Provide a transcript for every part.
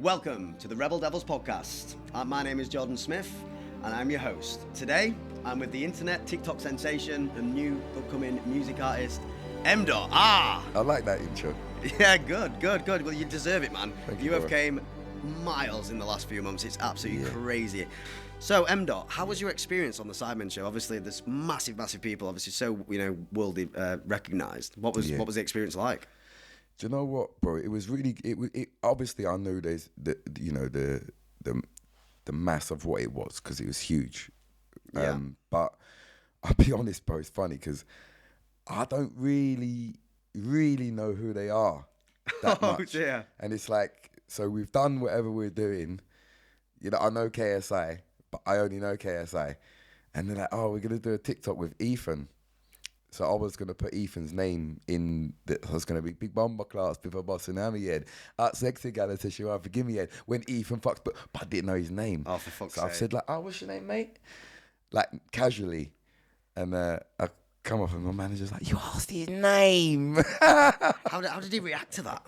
Welcome to the Rebel Devils podcast. My name is Jordan Smith and I'm your host. Today, I'm with the internet TikTok sensation and new upcoming music artist, MDotR. I like that intro. Yeah, good. Well, you deserve it, man. Thank You you, have came miles in the last few months. It's absolutely crazy. So, MDot, how was your experience on the Sidemen show? Obviously, there's massive people, obviously so, worldly recognised. What was the experience like? Do you know what, bro? It was really. It obviously, I know there's the mass of what it was because it was huge. Yeah. But I'll be honest, bro. It's funny because I don't really know who they are that much. Dear. And it's like, so we've done whatever we're doing. I know KSI, but I only know KSI. And they're like, oh, we're gonna do a TikTok with Ethan. So I was going to put Ethan's name in, I was going to be big bomber class, before bossing out head. Sexy gal, to show up, forgive me head. When Ethan fucks, but I didn't know his name. Oh, for fuck's sake. sake. I said like, oh, what's your name, mate? Like casually. And I come up and my manager's like, you asked his name. How did he react to that?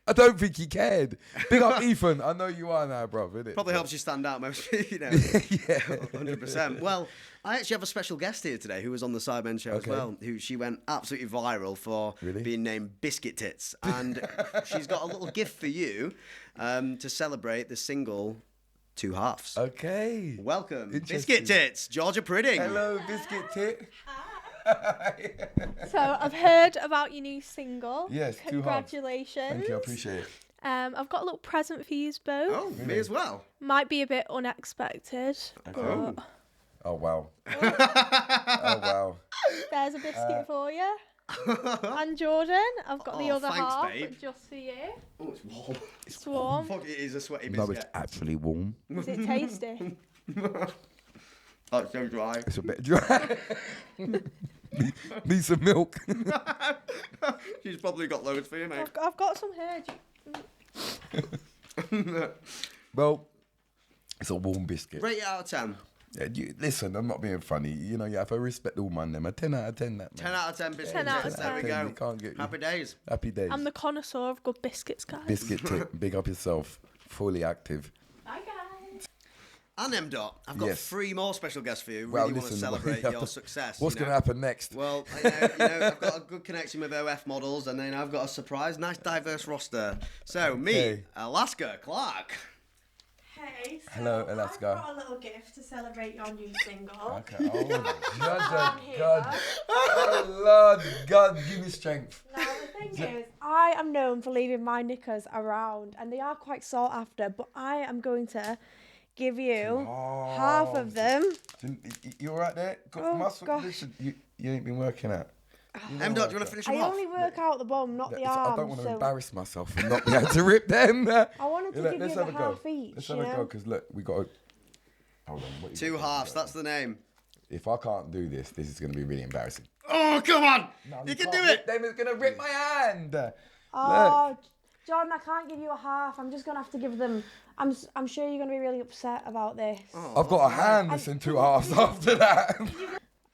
I don't think he cared. Big up Ethan. I know you are now, bro. Innit? Probably helps you stand out most, Yeah. 100%. Well, I actually have a special guest here today who was on the Sidemen show as well, who she went absolutely viral for being named Biscuit Tits. And she's got a little gift for you to celebrate the single Two Halves. Okay. Welcome, Biscuit Tits, Georgia Pridding. Hello, Biscuit Tit. So I've heard about your new single. Yes, Two Halves. Congratulations. Thank you, I appreciate it. I've got a little present for you both. Oh, me as well. Might be a bit unexpected. Okay. But Oh, wow. Oh, wow. there's a biscuit for you. And Jordan, I've got the other thanks, half babe. just for you. Oh, it's warm. It's warm. Fuck, it is a sweaty No, biscuit. it's actually warm. Is it tasty? Oh, it's so dry. It's a bit dry. Need some milk. She's probably got loads for you, mate. I've got some here. Well, it's a warm biscuit. Rate it out of 10. Yeah, listen, I'm not being funny. You have to respect all man them. A 10 out of 10 that, man. 10 out of 10 biscuits. 10 out of There we 10. go. You can't get Happy days. Happy days. I'm the connoisseur of good biscuits, guys. Biscuit tip. Big up yourself. Fully active. Bye, guys. And MDot, I've got 3 more special guests for you. Well, Really want to listen, celebrate your success. What's going to happen next? Well, I've got a good connection with OF models, and then I've got a surprise, nice diverse roster. So, me, Alaska Clark. Hey, so Hello, Alaska. I've got a little gift to celebrate your new single. Okay. Oh, God. Oh, Lord God, give me strength. Now, the thing is, I am known for leaving my knickers around, and they are quite sought after, but I am going to give you half of them. You all right there? Gosh. Listen, you ain't been working out. MDot, do you want to finish them I off? only work out the bum, not the arms. I don't want to so embarrass myself and not be able to rip them. I wanted to give Let's you have the a go. half each. Let's have a go, because look, we got to... Hold on. What you 2 got? halves, that's the name. If I can't do this, this is going to be really embarrassing. Oh, come on! No, you can can't do rip it! them, it's going to rip my hand. Oh, Jordan, I can't give you a half. I'm just going to have to give them... I'm sure you're going to be really upset about this. I've got a hand that's in 2 halves after that.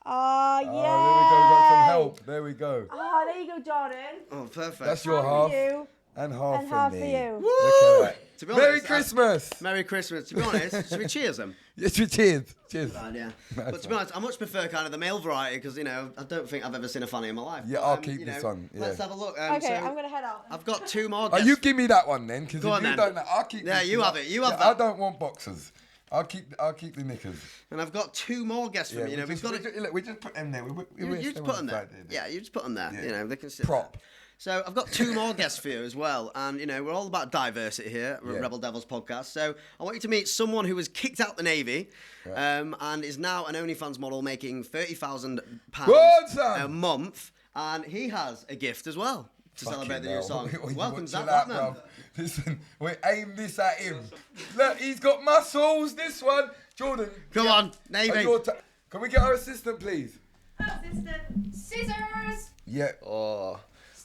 Oh, yeah. Oh, there we go. We got some help. There we go. Oh, there you go, Jordan. Oh, perfect. That's your Half half. for you. And half And for half me. for you. Look at that. To be Merry honest, Christmas. Merry Christmas. To be honest, should we cheers them? Yes, cheers. Cheers. Yeah. But to be honest, I much prefer kind of the male variety because, I don't think I've ever seen a fanny in my life. Yeah, But, I'll keep this one. Yeah. Let's have a look. Okay, So I'm going to head out. I've got 2 more Oh, guests. you give me that one then, because if Go on you then. don't, I'll keep. Yeah, this you one. have it. You have I that. don't want boxers. I'll keep the knickers. And I've got 2 more guests from you. We've got to... We just put them there. You just put them there. Yeah, you just put them there. Yeah. They can sit Prop. there. So I've got 2 more guests for you as well. And, we're all about diversity here at Rebel Devils podcast. So I want you to meet someone who was kicked out the Navy and is now an OnlyFans model making £30,000 a month. And he has a gift as well to celebrate the new song. Welcome, Zach Blackman. Listen, we aim this at him. Look, he's got muscles, this one. Jordan. Come on, Navy. Can we get our assistant, please? Assistant, scissors. Yeah. Oh.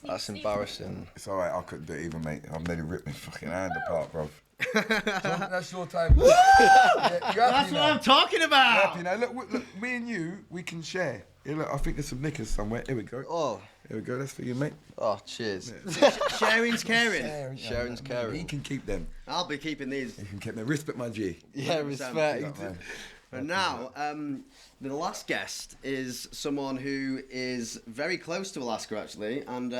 That's embarrassing. It's alright, I couldn't do it either, mate. I've nearly ripped my fucking hand apart, bro. So that's your time. That's what I'm talking about. Happy now. Look, me and you, we can share. Yeah, look, I think there's some knickers somewhere. Here we go. Oh. Here we go. That's for you, mate. Oh, cheers. Sharing's caring. Sharing's caring. He can keep them. I'll be keeping these. He can keep them. Respect my G. Yeah, respect. And now, the last guest is someone who is very close to Alaska, actually, and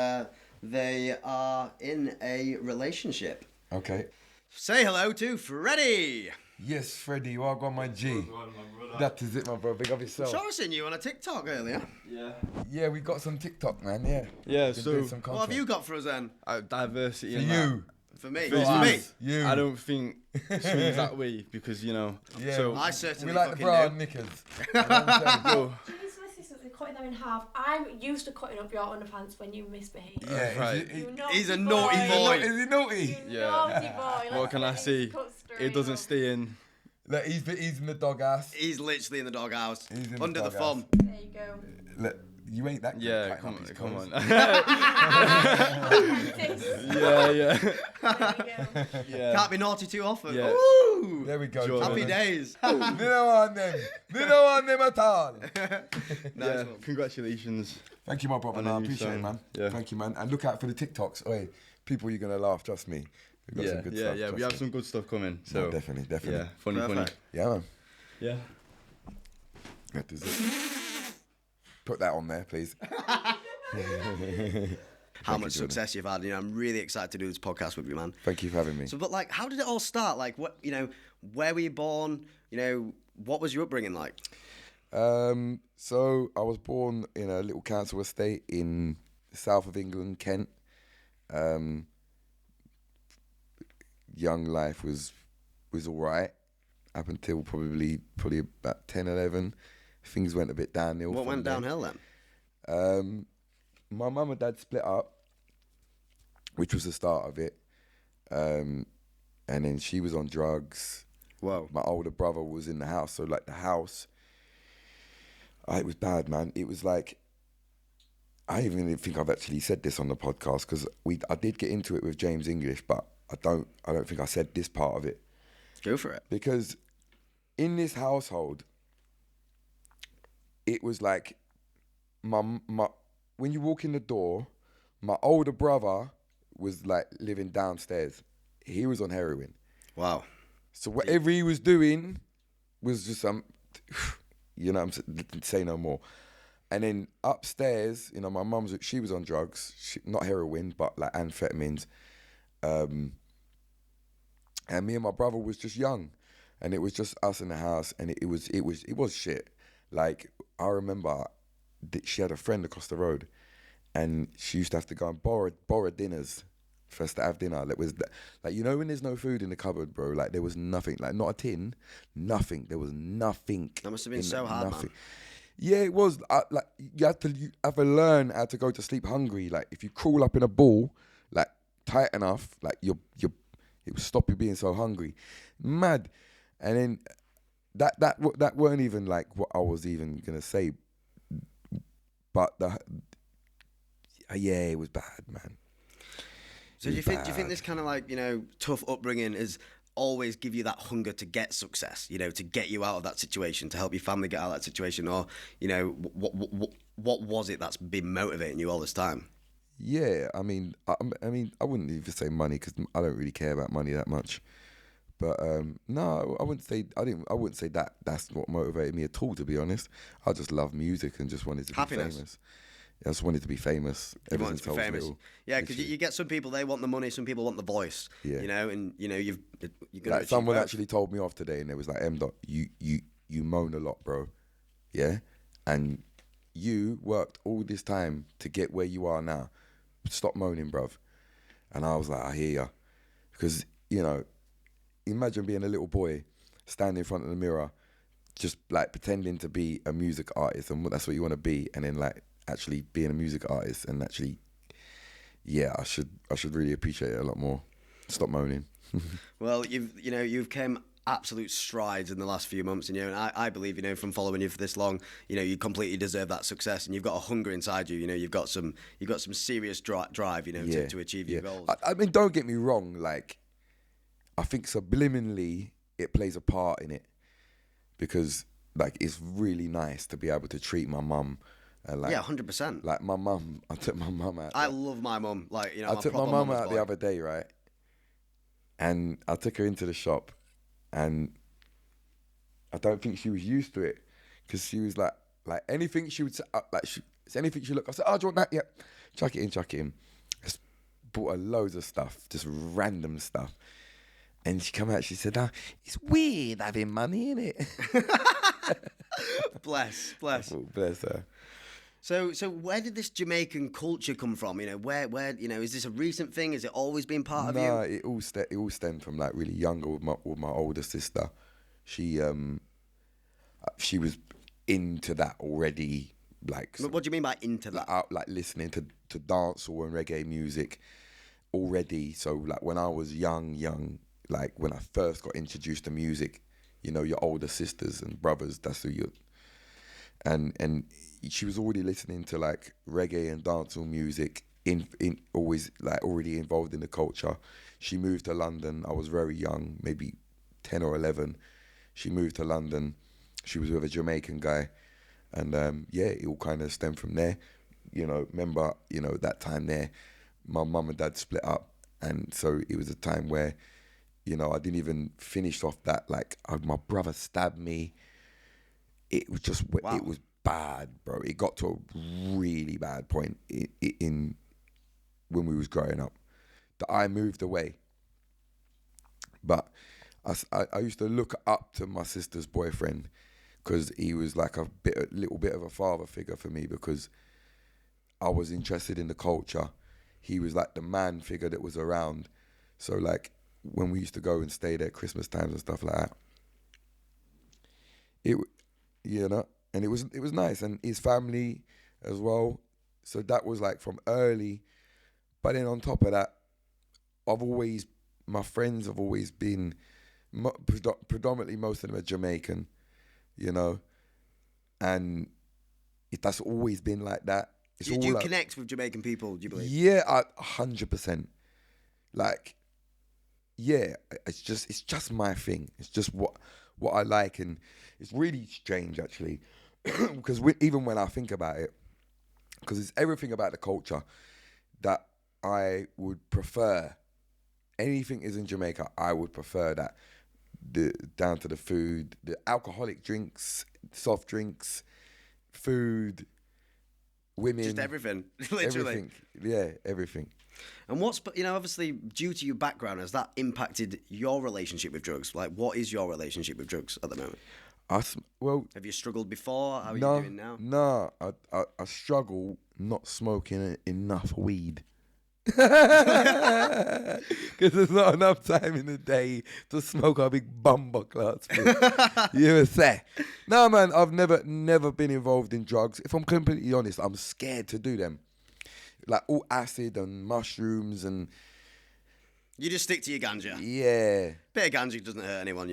they are in a relationship. Okay. Say hello to Freddie. Yes, Freddie, you are got my G. That is it, my bro. Big up yourself. Sure, I seen you on a TikTok earlier. Yeah, we got some TikTok, man. Yeah. Yeah, Been doing some What have content. you got for us then? Diversity For in you. For me. For For me. You. I don't think swings that way because, you know. Yeah. So, I certainly We like the fucking bra do. and knickers. You know what I'm saying? yo, Do you see something? Cutting them in half. I'm used to cutting up your underpants when you misbehave. Yeah, right. He's a naughty boy. Is he naughty? You Yeah. naughty boy. What can I say? It doesn't stay in. Look, he's in the doghouse. He's literally in the doghouse. He's in the Under the doghouse. thumb. There you go. Look, you ain't that good. Yeah, at come cutting come up on. his Yeah, There you go. yeah. Can't be naughty too often. Yeah. Ooh. There we go. Jordan. Happy days. They don't want them. They don't want them at all. Nice Yeah, one. congratulations. Thank you, my brother. On No, I a new appreciate it, song. man. Yeah. Thank you, man. And look out for the TikToks. Oi, people, you're going to laugh. Trust me. We've got some good stuff. yeah. We trust have me. some good stuff coming. No, So definitely. yeah, funny. Perfect. Yeah, man. Yeah. That is it. Put that on there, please. How much Jordan. success you've had. You know, I'm really excited to do this podcast with you, man. Thank you for having me. So, but like, how did it all start? Like, what, you know, where were you born? You know, what was your upbringing like? So I was born in a little council estate in the south of England, Kent. Young life was all right up until probably about 10, 11. Things went a bit downhill. What from went there. downhill then? My mum and dad split up, which was the start of it. And then she was on drugs. Whoa. My older brother was in the house, so like the house, it was bad, man. It was like, I even think I've actually said this on the podcast because I did get into it with James English, but I don't think I said this part of it. Go for it. Because in this household, it was like when you walk in the door, my older brother was like living downstairs. He was on heroin. Wow. So whatever he was doing was just you know, I'm say no more. And then upstairs, you know, my mum's, she was on drugs, not heroin, but like amphetamines. And me and my brother was just young, and it was just us in the house, and it was shit. Like I remember, she had a friend across the road, and she used to have to go and borrow dinners for us to have dinner. That was like, you know, when there's no food in the cupboard, bro. Like there was nothing, like not a tin, nothing. There was nothing. That must have been so hard, man. Yeah, it was. Like you have to learn how to go to sleep hungry. Like if you crawl up in a ball, like tight enough, like it will stop you being so hungry. Mad. And then that weren't even like what I was even gonna say. But it was bad, man. So do you think this kind of like, you know, tough upbringing is always give you that hunger to get success, you know, to get you out of that situation, to help your family get out of that situation, or, you know, what was it that's been motivating you all this time? Yeah, I mean, I wouldn't even say money because I don't really care about money that much. But no, I wouldn't say that that's what motivated me at all. To be honest, I just love music and just wanted to be famous. I just wanted to be famous. You wanted to be famous. Yeah, because literally. you get some people, they want the money, some people want the voice. Yeah. You know, and you know you're gonna Like achieve someone both. actually told me off today, and it was like, MDot, you moan a lot, bro. Yeah, and you worked all this time to get where you are now. Stop moaning, bruv. And I was like, I hear ya, because you know, imagine being a little boy standing in front of the mirror, just like pretending to be a music artist, and that's what you want to be, and then like actually being a music artist, and actually, yeah, I should really appreciate it a lot more. Stop moaning. Well, you've came absolute strides in the last few months, and I believe, from following you for this long, you completely deserve that success, and you've got a hunger inside you. You've got some serious drive, to achieve your goals. I mean, don't get me wrong. Like, I think subliminally it plays a part in it, because like it's really nice to be able to treat my mum. Like, 100%. Like my mum, I took my mum out. I love my mum. Like, I took my mum out the other day, right? And I took her into the shop, and I don't think she was used to it, because she was like anything she would say, anything she looked. I said, "Oh, do you want that? Yeah, chuck it in." Just bought her loads of stuff, just random stuff. And she come out, she said, "It's weird having money, innit?" Bless. Oh, bless her. So where did this Jamaican culture come from? Where is this a recent thing? Has it always been part of you? No, it all stemmed from like really younger with my older sister. She was into that already. Like, what do you mean by into that? Like listening to dancehall and reggae music already. So like when I was young, like when I first got introduced to music, your older sisters and brothers, that's who you. And she was already listening to like reggae and dancehall music, in always like already involved in the culture. She moved to London. I was very young, maybe 10 or 11. She moved to London. She was with a Jamaican guy, and it all kind of stemmed from there. Remember, that time there, my mum and dad split up, and so it was a time where, I didn't even finish off that. Like, my brother stabbed me. It was just, wow. It was bad, bro. It got to a really bad point in when we was growing up, that I moved away. But I used to look up to my sister's boyfriend, because he was like a little bit of a father figure for me, because I was interested in the culture. He was like the man figure that was around. So like when we used to go and stay there Christmas times and stuff like that, and it was nice, and his family as well. So that was like from early. But then on top of that, my friends have always been predominantly, most of them are Jamaican, and that's always been like that. Do you connect with Jamaican people, do you believe? Yeah, 100%. Like, yeah, it's just my thing. It's just what I like, and it's really strange actually, because even when I think about it, because it's everything about the culture that I would prefer. Anything is in Jamaica, I would prefer that. Down to the food, the alcoholic drinks, soft drinks, food, women, just everything, literally. Everything. Yeah, everything. And obviously, due to your background, has that impacted your relationship with drugs? Like, what is your relationship with drugs at the moment? Have you struggled before? How are you doing now? No, I struggle not smoking enough weed. Because there's not enough time in the day to smoke a big bumper clots. You say? No, man, I've never been involved in drugs. If I'm completely honest, I'm scared to do them. Like all acid and mushrooms and. You just stick to your ganja. Yeah. Bit of ganja doesn't hurt anyone,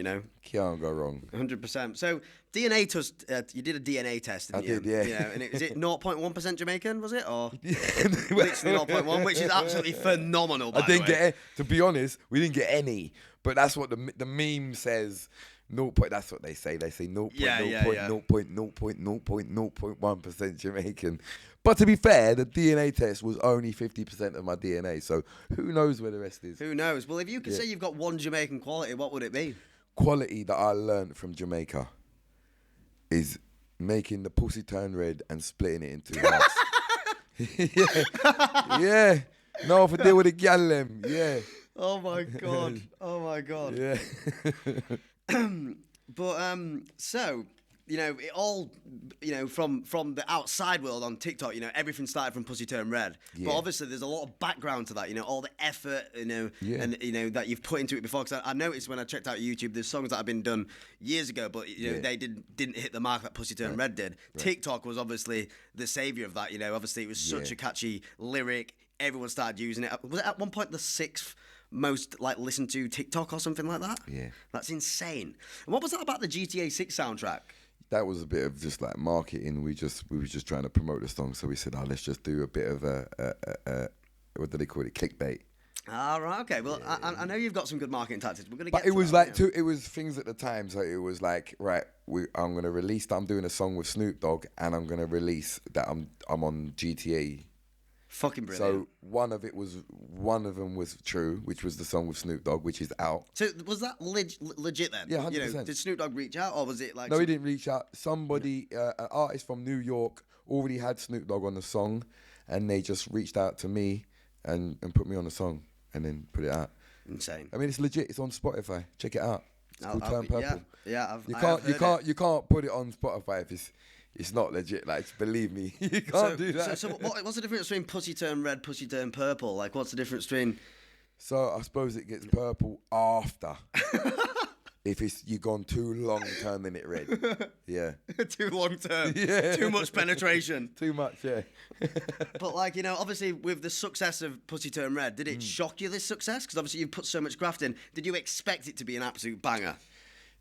Can't go wrong. 100%. So DNA test, you did a DNA test, didn't you? I did, yeah. And is it 0.1% Jamaican, was it? Or literally 0.1, which is absolutely phenomenal, by the way. I didn't get, to be honest, we didn't get any. But that's what the meme says. That's what they say. They say 0.1% Jamaican. But to be fair, the DNA test was only 50% of my DNA. So who knows where the rest is? Who knows? Well, if you could say you've got one Jamaican quality, what would it be? Quality that I learned from Jamaica is making the pussy turn red and splitting it into halves. Yeah. No, for deal with the gal them. Yeah. Oh my God. Oh my God. Yeah. But so, it all, from the outside world on TikTok, everything started from Pussy Turn Red. Yeah. But obviously there's a lot of background to that, all the effort, and, that you've put into it before. Because I noticed when I checked out YouTube, there's songs that have been done years ago, but, they didn't hit the mark that Pussy Turn Red did. Right. TikTok was obviously the savior of that, obviously it was such a catchy lyric. Everyone started using it. Was it at one point the 6th most like listened to TikTok or something like that. Yeah. That's insane. And what was that about the GTA 6 soundtrack? That was a bit of just like marketing. We were just trying to promote the song, so we said, let's just do a bit of a what do they call it, clickbait. Ah, right, okay. Well, I know you've got some good marketing tactics. We're gonna But get. it was that, like it was things at the time. So it was like, right, I'm gonna release. I'm doing a song with Snoop Dogg, and I'm gonna release that I'm on GTA. Fucking brilliant. So one of them was true, which was the song with Snoop Dogg, which is out. So was that legit then? Yeah, 100%. You know, did Snoop Dogg reach out, or was it like? No, he didn't reach out. Somebody, an artist from New York, already had Snoop Dogg on the song, and they just reached out to me and put me on the song, and then put it out. Insane. I mean, it's legit. It's on Spotify. Check it out. It's called Turn Purple. Yeah. You can't put it on Spotify if it's not legit. Like, believe me, you can't do that. So what's the difference between Pussy Turn Red, Pussy Turn Purple? Like, what's the difference between? So I suppose it gets purple after. If you've gone too long turning it red. Yeah. Too long term. Yeah. Too much penetration. Too much, yeah. But like, you know, obviously with the success of Pussy Turn Red, did it shock you, this success? Because obviously you've put so much graft in. Did you expect it to be an absolute banger?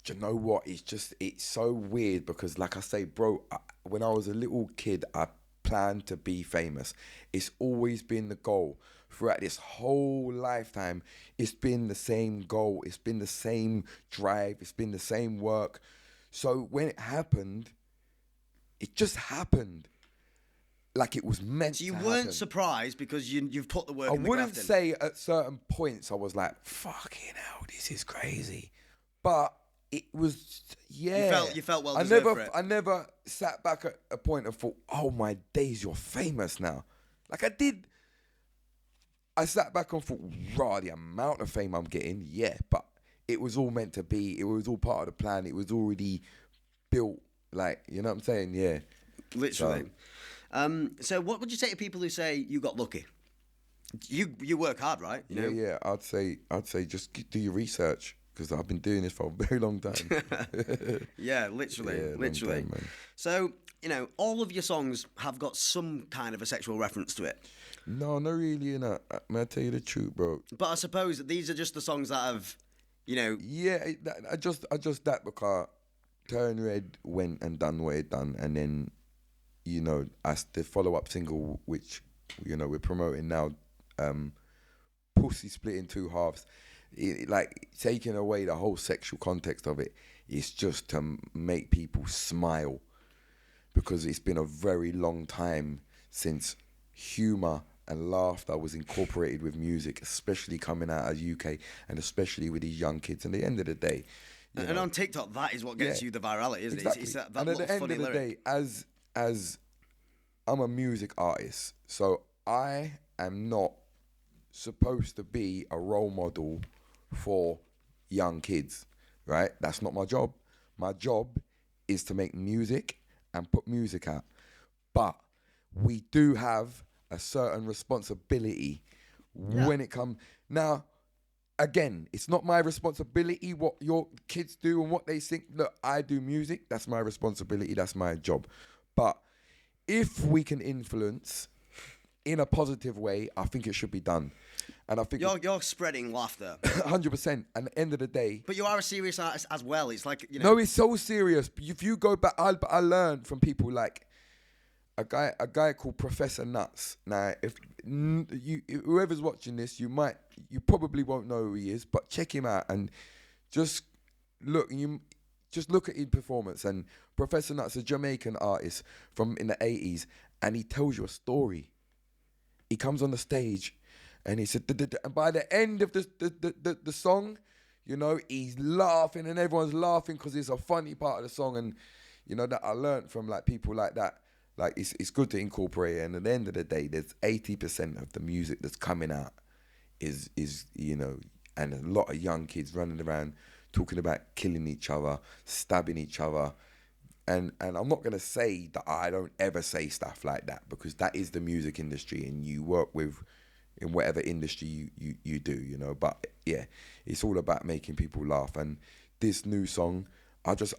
Do you know what? It's so weird because, like I say, bro, when I was a little kid, I planned to be famous. It's always been the goal. Throughout this whole lifetime, it's been the same goal. It's been the same drive. It's been the same work. So when it happened, it just happened. Like it was meant to happen. So you weren't surprised because you've put the work in the wouldn't graft in. say at certain points I was like, fucking hell, this is crazy. But it was, yeah. You felt well deserved for it. I never sat back at a point and thought, oh my days, you're famous now. Like I did. I sat back and thought, raw, the amount of fame I'm getting, yeah, but it was all meant to be. It was all part of the plan. It was already built, like, you know what I'm saying? Yeah. Literally. So what would you say to people who say you got lucky? You work hard, right? You know? Yeah. I'd say just do your research because I've been doing this for a very long time. Yeah, literally. Yeah, long time, man. So, you know, all of your songs have got some kind of a sexual reference to it. No, not really, you know. May I tell you the truth, bro? But I suppose that these are just the songs that have, you know... Yeah, I just that because Turn Red went and done what it done, and then, you know, as the follow-up single, which, you know, we're promoting now, Pussy Split in Two Halves, like, taking away the whole sexual context of it, is just to make people smile, because it's been a very long time since humour and laughter was incorporated with music, especially coming out of UK and especially with these young kids. And at the end of the day, and on TikTok, that is what gets you the virality, isn't exactly. it? It's that and at little the end funny of the lyric. day, as I'm a music artist, so I am not supposed to be a role model for young kids, right? That's not my job. My job is to make music and put music out. But we do have a certain responsibility when it comes. Now, again, it's not my responsibility what your kids do and what they think. Look, I do music. That's my responsibility. That's my job. But if we can influence in a positive way, I think it should be done. And I think you're spreading laughter. 100%. And at the end of the day, but you are a serious artist as well. It's like, you know. No, it's so serious. If you go back, I learned from people like a guy called Professor Nuts. Now, if whoever's watching this, you probably won't know who he is, but check him out and just look at his performance. And Professor Nuts, a Jamaican artist from in the 80s, and he tells you a story. He comes on the stage and he said, and by the end of the song, you know, he's laughing and everyone's laughing because it's a funny part of the song. And, you know, that I learned from like people like that. Like, it's good to incorporate it. And at the end of the day, there's 80% of the music that's coming out is you know, and a lot of young kids running around talking about killing each other, stabbing each other. And I'm not going to say that I don't ever say stuff like that, because that is the music industry and you work with in whatever industry you do, you know. But yeah, it's all about making people laugh. And this new song, I just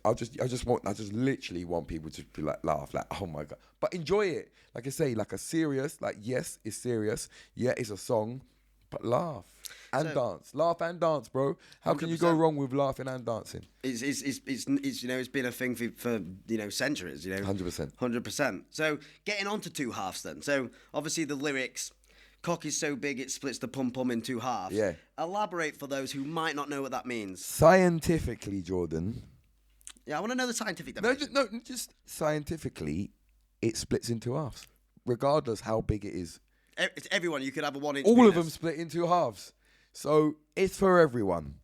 literally want people to be like, laugh, like, oh my God, but enjoy it. Like I say, like a serious, like, yes, it's serious. Yeah, it's a song, But laugh and So- dance. Laugh and dance, bro. How can you go 100%. wrong with laughing and dancing? It's it's been a thing for centuries. 100%. 100%. So getting on to two halves then. So obviously the lyrics, cock is so big it splits the pum pum in two halves. Yeah. Elaborate for those who might not know what that means. Scientifically, Jordan. Yeah, I want to know the scientific No, definition. just scientifically, it splits into halves, regardless how big it is. It's everyone. You could have a 1 inch. All penis. of them split into halves. So it's for everyone.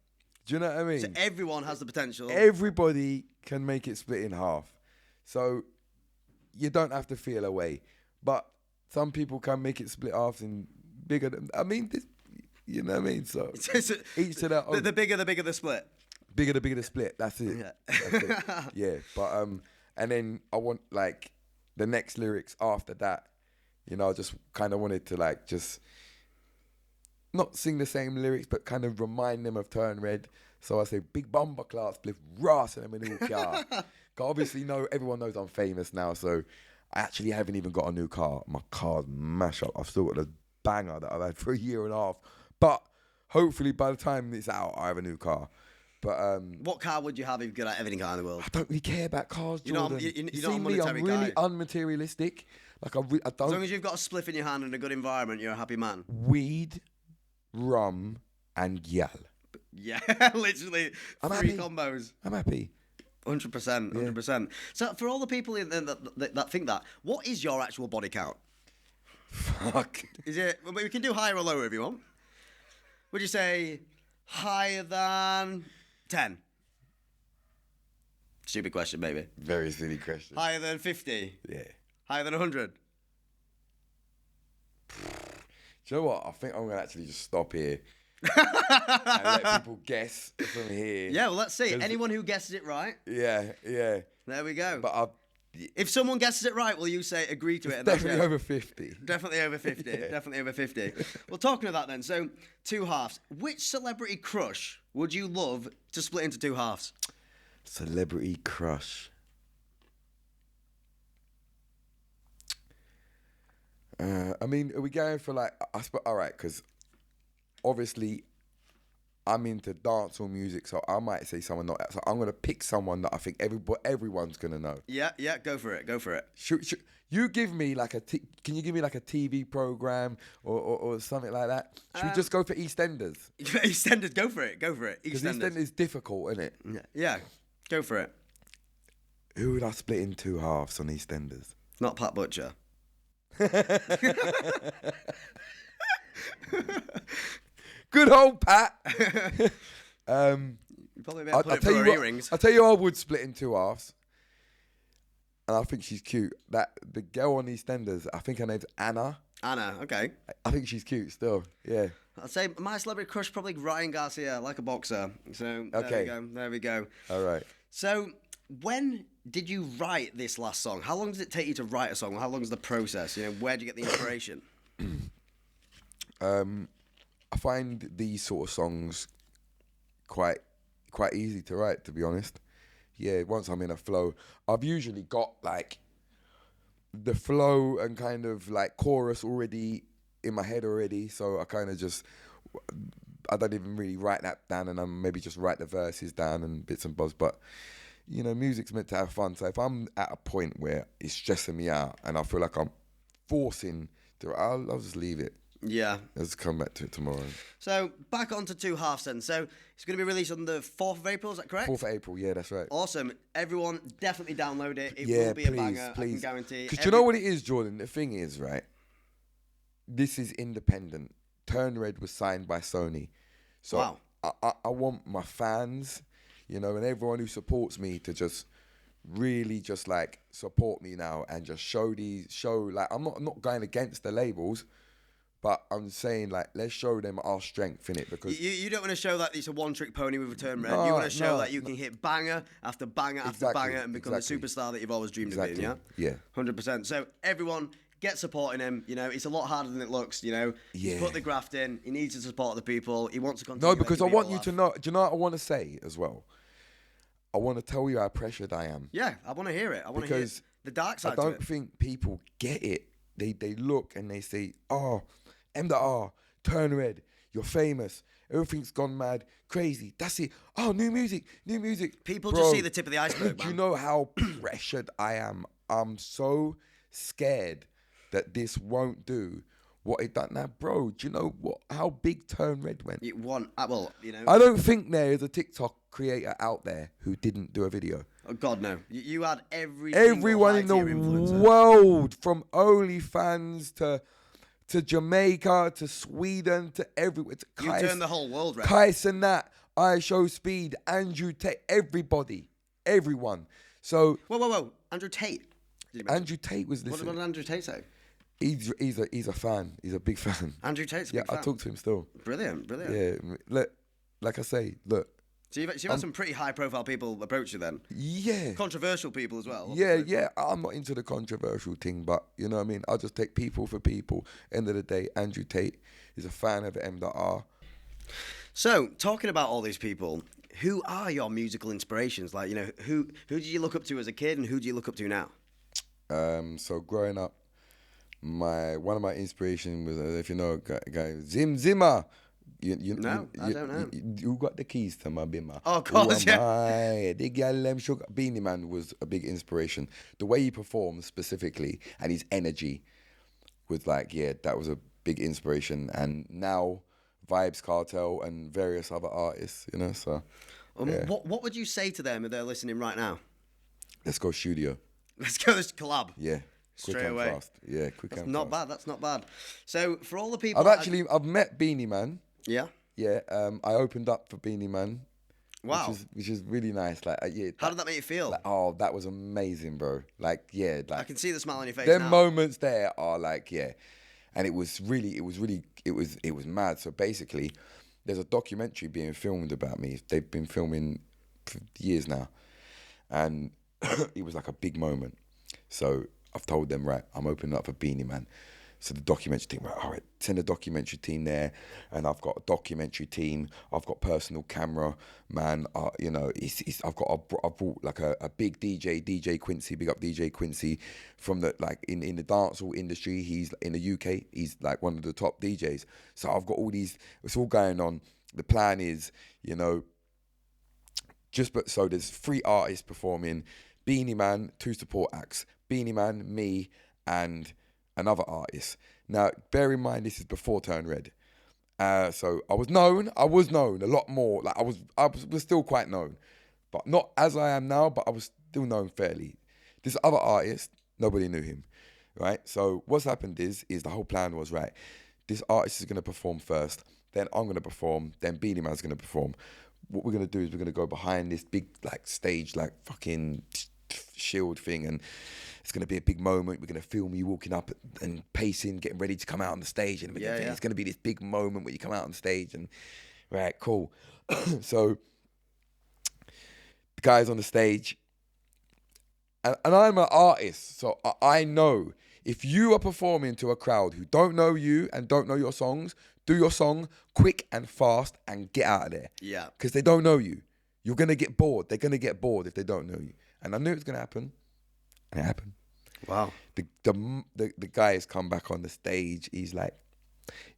Do you know what I mean? So everyone has the potential. Everybody can make it split in half. So you don't have to feel away. But some people can make it split halves in bigger than, I mean, this, you know what I mean? So each to their own. the bigger the split. Bigger the bigger the split. That's it. Yeah. That's it. Yeah. But and then I want like the next lyrics after that. You know, I just kind of wanted to like just not sing the same lyrics, but kind of remind them of Turn Red. So I say, big bumper class, spliff, ras, and I'm in a new car. 'Cause obviously, everyone knows I'm famous now, so I actually haven't even got a new car. My car's mash up. I've still got the banger that I've had for a year and a half. But hopefully, by the time it's out, I have a new car. But What car would you have if you could have everything car in the world? I don't really care about cars, You're not- Jordan. you're You not a see me, I'm monetary really guy. unmaterialistic. Like I As long don't as you've got a spliff in your hand and a good environment, you're a happy man. weed, rum, and yell. Yeah, literally I'm three happy. combos. I'm happy. 100%, 100%. So for all the people that think that, what is your actual body count? Fuck. Is it? We can do higher or lower if you want. Would you say higher than 10? Stupid question, maybe. Very silly question. Higher than 50? Yeah. Higher than 100? Do you know what? I think I'm gonna actually just stop here and let people guess from here. Yeah, well, let's see. 'Cause- Anyone who guesses it right, Yeah, yeah. there we go. But If someone guesses it right, will you say agree to it? And definitely that's it? over 50. Definitely over 50. Yeah. Definitely over 50. Well, talking of that then, so two halves. Which celebrity crush would you love to split into two halves? Celebrity crush. I mean, are we going for like? All right, because obviously I'm into dancehall music, so I might say someone not. So I'm gonna pick someone that I think everyone's gonna know. Yeah, go for it. Go for it. Should you give me like can you give me like a TV program or something like that? Should we just go for EastEnders? EastEnders, go for it. Go for it. Because EastEnders. EastEnders is difficult, isn't it? Yeah, go for it. Who would I split in two halves on EastEnders? Not Pat Butcher. Good old Pat. You probably better I'll put it tell through you her what, earrings. I'll tell you, I would split in two halves, and I think she's cute. The girl on EastEnders, I think her name's Anna. Anna, okay. I think she's cute still. Yeah. I'd say my celebrity crush probably Ryan Garcia, like a boxer. So there Okay. we go. There we go. All right. So when did you write this last song? How long does it take you to write a song? How long is the process? Where do you get the inspiration? I find these sort of songs quite easy to write, to be honest. Yeah, once I'm in a flow, I've usually got like the flow and kind of like chorus already in my head already, so I kind of I don't even really write that down, and I maybe just write the verses down and bits and bobs. But music's meant to have fun, so if I'm at a point where it's stressing me out and I feel like I'm forcing to, I'll just leave it. Yeah. Let's come back to it tomorrow. So back onto two halves then. So it's going to be released on the 4th of April, is that correct? 4th of April, yeah, that's right. Awesome. Everyone definitely download it. It Yeah, will be please, a banger, I can please. guarantee. Because you know what it is, Jordan? The thing is, right? This is independent. Turn Red was signed by Sony. So Wow. I want my fans, and everyone who supports me to just really just like support me now and just show like I'm not going against the labels, but I'm saying like let's show them our strength in it, because You don't want to show that it's a one-trick pony with a turn red. No, You want to show no, that you can hit banger after banger after Exactly, banger and become exactly. the superstar that you've always dreamed Exactly. of being, yeah? Yeah. 100%. So everyone, get supporting him. It's a lot harder than it looks, He's Yeah. put the graft in. He needs to support the people. He wants to continue. No, because I making want people you to laugh. know. Do you know what I want to say as well? I want to tell you how pressured I am. Yeah, I want to hear it. I want to hear Because the dark side I to don't it. think people get it. They look and they say, "Oh, MDotR, Turn Red, you're famous. Everything's gone mad, crazy. That's it. Oh, new music. People Bro, just see the tip of the iceberg, do man. you know how pressured I am? I'm so scared that this won't do what it done. Now, bro, do you know how big Turn Red went? I don't think there is a TikTok creator out there who didn't do a video. Oh, God, no. You had Everyone in the world, from OnlyFans to Jamaica to Sweden to everywhere. You turned the whole world round. Kai Sanat, I Show Speed, Andrew Tate, everyone. So Whoa. Andrew Tate. Andrew Tate was What listening. did Andrew Tate say? He's a fan. He's a big fan. Andrew Tate's a Yeah, big fan. I talk to him still. Brilliant. Yeah, look, like I say, look. So you've had some pretty high-profile people approach you then. Yeah. Controversial people as well. Yeah. I'm not into the controversial thing, but you know what I mean? I'll just take people for people. End of the day, Andrew Tate is a fan of MDotR. So, talking about all these people, who are your musical inspirations? Like, you know, who did you look up to as a kid and who do you look up to now? So growing up, one of my inspirations was, if you know, a guy Zim Zimmer. I don't know. You got the keys to my bimmer. Oh, of course, yeah. The girl sugar. Beanie Man was a big inspiration. The way he performs specifically and his energy was like, yeah, that was a big inspiration. And now Vibes Cartel and various other artists, you know. So, yeah. What would you say to them if they're listening right now? Let's go studio. Let's go this collab. Yeah. Quick Straight and away. fast. Yeah, quick and Not fast. bad. That's not bad. So for all the people, I've met Beanie Man. Yeah. Yeah. I opened up for Beanie Man. Wow. Which is really nice. Like, yeah. How did that make you feel? Like, oh, that was amazing, bro. Like, yeah. Like, I can see the smile on your face them now. moments there are like, yeah. And it was mad. So basically, there's a documentary being filmed about me. They've been filming for years now. And it was like a big moment. So I've told them, right, I'm opening up for Beanie Man. So the documentary team, right, all right, send a documentary team there. And I've got a documentary team. I've got personal camera, man. You know, I've brought like a big DJ Quincy, big up DJ Quincy from the, like in the dancehall industry. He's in the UK. He's like one of the top DJs. So I've got all these, it's all going on. The plan is, you know, so there's 3 artists performing. Beanie Man, 2 support acts. Beanie Man, me, and another artist. Now, bear in mind, this is before Turn Red. So I was known a lot more. Like I was still quite known, but not as I am now, but I was still known fairly. This other artist, nobody knew him, right? So what's happened is the whole plan was, right, this artist is going to perform first, then I'm going to perform, then Beanie Man's going to perform. What we're going to do is we're going to go behind this big like stage, like fucking shield thing, and it's going to be a big moment. We're going to film you walking up and pacing, getting ready to come out on the stage, and it's going to be this big moment where you come out on stage, and right, cool. So the guy's on the stage, and I'm an artist, so I know if you are performing to a crowd who don't know you and don't know your songs, do your song quick and fast and get out of there. Yeah. Because they don't know you. You're going to get bored. They're going to get bored if they don't know you. And I knew it was going to happen. And it happened. Wow. The guy has come back on the stage. He's like,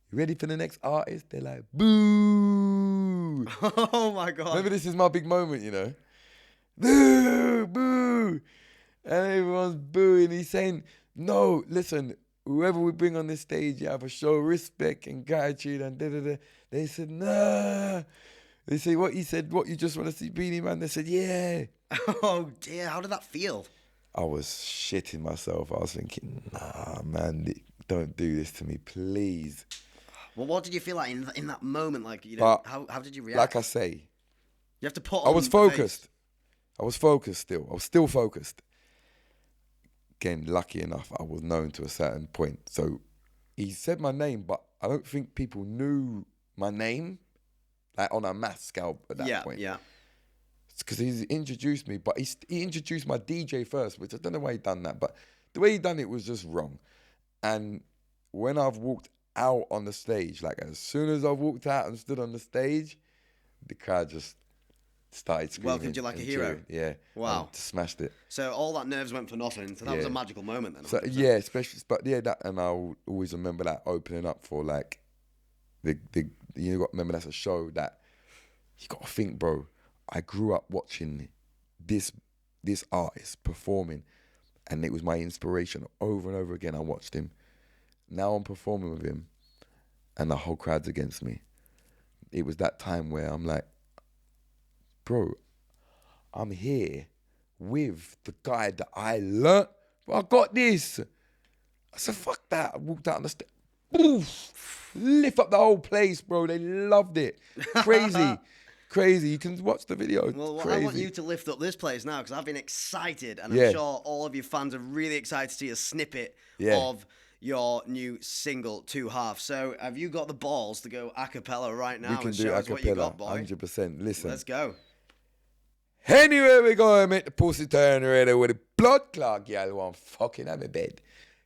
you ready for the next artist? They're like, boo. Oh, my God. Remember, this is my big moment, you know? Boo, boo. And everyone's booing. He's saying, no, listen, whoever we bring on this stage, you have to show respect and gratitude and da-da-da. They said, nah. They say, what? He said, what, you just want to see Beanie Man? They said, yeah. Oh, dear. How did that feel? I was shitting myself. I was thinking, nah, man, don't do this to me, please. Well, what did you feel like in that moment? Like, you know, how did you react? Like I say, you have to put I on was the focused. face. I was focused still. I was still focused. Again, lucky enough, I was known to a certain point. So he said my name, but I don't think people knew my name, like on a mass scale at that point. Yeah. It's because he's introduced me, but he introduced my DJ first, which I don't know why he done that, but the way he done it was just wrong. And when I've walked out on the stage, like as soon as I walked out and stood on the stage, the crowd just started screaming. Welcomed you like a hero. cheering. Yeah. Wow. And smashed it. So all that nerves went for nothing. So that was a magical moment then. So 100%. yeah, especially, but yeah, that, and I'll always remember that opening up for like the you got to remember that's a show that you got to think, bro. I grew up watching this artist performing, and it was my inspiration over and over again. I watched him. Now I'm performing with him, and the whole crowd's against me. It was that time where I'm like, bro, I'm here with the guy that I learnt. Bro, I got this. I said, fuck that. I walked out on the stage. Boof! Lift up the whole place, bro. They loved it. Crazy. Crazy. You can watch the video. Well, crazy. I want you to lift up this place now because I've been excited, and Yeah. I'm sure all of your fans are really excited to see a snippet of your new single, Two Halves. So, have you got the balls to go a cappella right now We can and do show a us what you got, cappella, boy? 100%. Listen. Let's go. Anywhere we go, I make the pussy turn red with a blood clot, y'all want fucking have a bed.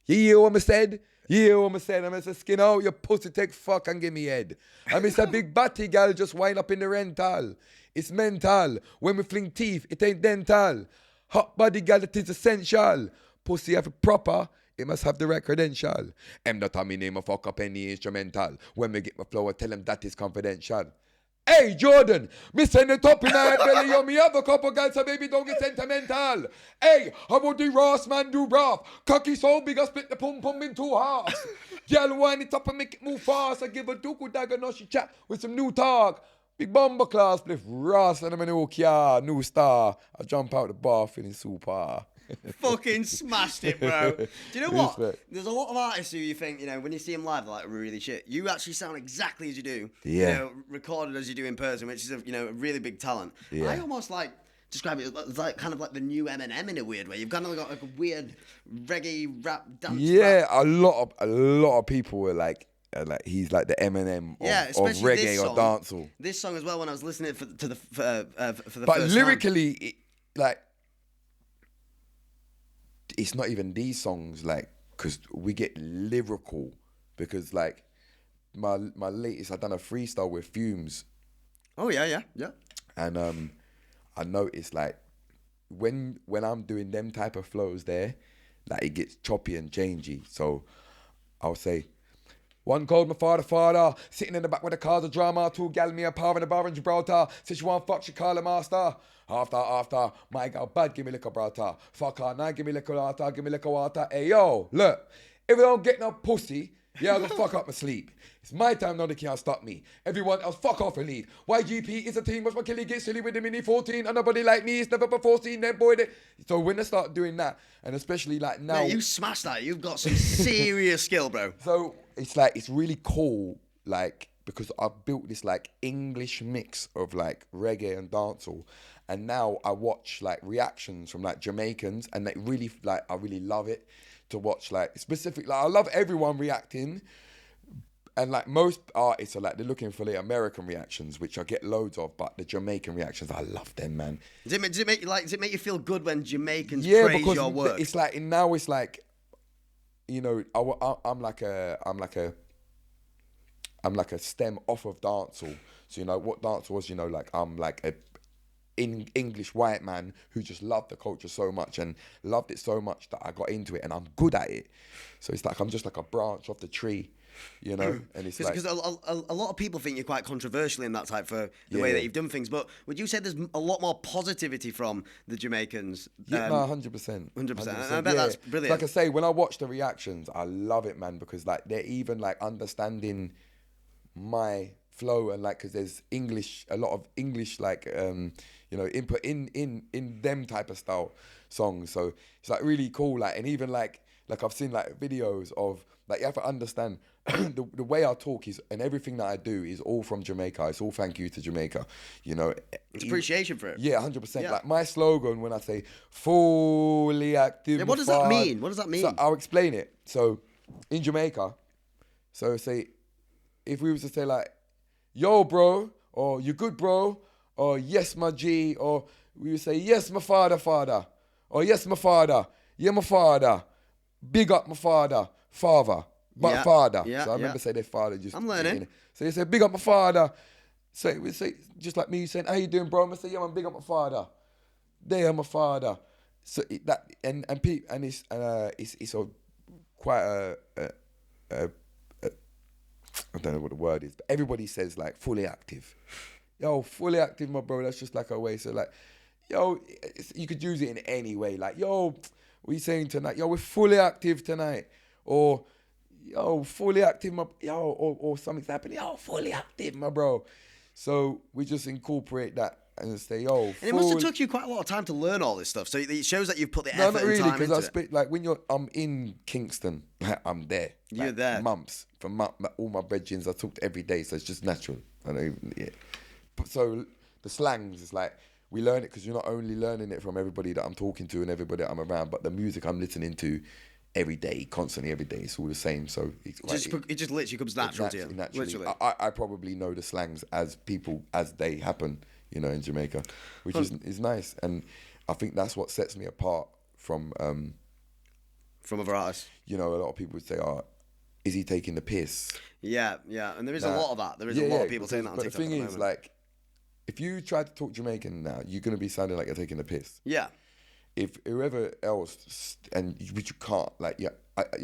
You hear what I said? You hear what I said? I'm a skin out your pussy, take fuck and give me head. I'm a big batty gal, just wind up in the rental. It's mental. When we fling teeth, it ain't dental. Hot body gal, it is essential. Pussy have a proper, it must have the right credential. MDotR me name a fuck up any instrumental. When we get my flow, I tell them that is confidential. Hey Jordan, me send it up in my belly, yo, me have a couple girls, so baby don't get sentimental. Hey, how about the Ross man do rough? Cocky so big I split the pum pum in two halves. Girl wind it up and make it move fast. I give a duku dagger, now she chat with some new talk. Big bomber class, spliff Ross and I'm a new car, new star. I jump out the bar feeling super. Fucking smashed it, bro. Do you know what? Respect. There's a lot of artists who you think, when you see them live, they're like really shit. You actually sound exactly as you do. Yeah. Recorded as you do in person, which is a really big talent. Yeah. I almost describe it as like kind of like the new Eminem in a weird way. You've kind of got like a weird reggae rap dance. Yeah, rap. a lot of people were like he's like the Eminem of especially reggae this or song. dancehall. This song as well. When I was listening for the first But time. lyrically, it's not even these songs, because we get lyrical. Because my latest, I done a freestyle with Fumes, Oh yeah. and I noticed when I'm doing them type of flows there, it gets choppy and changey. So I'll say, one called my father, sitting in the back with the cars of drama, two gal me a power in the bar in Gibraltar, said she want fuck, she call her master. After, my girl bad, give me liquor brata. Fuck her, now give me liquor water, give me liquor water. Hey yo, look, if I don't get no pussy, yeah, I'll go fuck up my sleep. It's my time now, they can't stop me. Everyone else, fuck off and leave. YGP is a team, watch my killie get silly with the mini 14, and nobody like me, it's never before seen them boy. So when they start doing that, and especially now. Mate, you smashed that. You've got some serious skill, bro. So it's really cool, because I've built this English mix of reggae and dancehall, and now I watch reactions from Jamaicans, and I really love it to watch I love everyone reacting, and most artists are they're looking for the American reactions, which I get loads of, but the Jamaican reactions, I love them, man. Does it make you feel good when Jamaicans Yeah, praise because your work? it's now it's I'm like a stem off of dancehall. So what dancehall was, I'm a English white man who just loved the culture so much and loved it so much that I got into it and I'm good at it. So it's I'm just a branch off the tree, and it's Because a lot of people think you're quite controversial in that type for the way that you've done things. But would you say there's a lot more positivity from the Jamaicans? Yeah, no, 100%. 100%. I bet that's brilliant. Like I say, when I watch the reactions, I love it, man, because they're even understanding my flow and because there's a lot of English input in them type of style songs. So it's really cool. And even I've seen videos of you have to understand the way I talk is, and everything that I do is all from Jamaica. It's all thank you to Jamaica. It's appreciation for it. Yeah, 100%. Yeah. My slogan when I say fully active. Yeah, what does that mean? What does that mean? So I'll explain it. So in Jamaica, so say if we was to say yo bro, or you good bro, or yes my G, or we would say yes my father, or yes my father, yeah my father, big up my father. Yeah. Father. Yeah, So I remember saying their father just. I'm learning. So you say big up my father. So we say just like me saying, how you doing, bro? I say, yeah, man, big up my father. They are my father. So it's a quite I don't know what the word is, but everybody says like fully active. Yo, fully active, my bro. That's just like a way. So like, yo, you could use it in any way. Like, yo, what are you saying tonight? Yo, we're fully active tonight. Or, yo, fully active, or something's happening. Yo, fully active, my bro. So we just incorporate that and say, yo, And it must have took you quite a lot of time to learn all this stuff. So it shows that you've put the effort not really, and time into because it. like when I'm in Kingston, like, I'm there. You're like, there. Months. From all my brethrens, I talk every day, so it's just natural. I don't even, yeah. But so the slangs is like, we learn it because you're not only learning it from everybody that I'm talking to and everybody that I'm around, but the music I'm listening to every day, constantly every day, it's all the same. So It just literally comes natural to you. Naturally. Literally. I probably know the slangs as they happen, in Jamaica, which is nice. And I think that's what sets me apart from other artists. A lot of people would say, "Oh, is he taking the piss?" Yeah, and there is a lot of that. There is a lot of people saying that on But TikTok. the thing at the is, moment. like, if you try to talk Jamaican now, you're gonna be sounding like you're taking the piss. Yeah. If whoever else, which you can't, like, you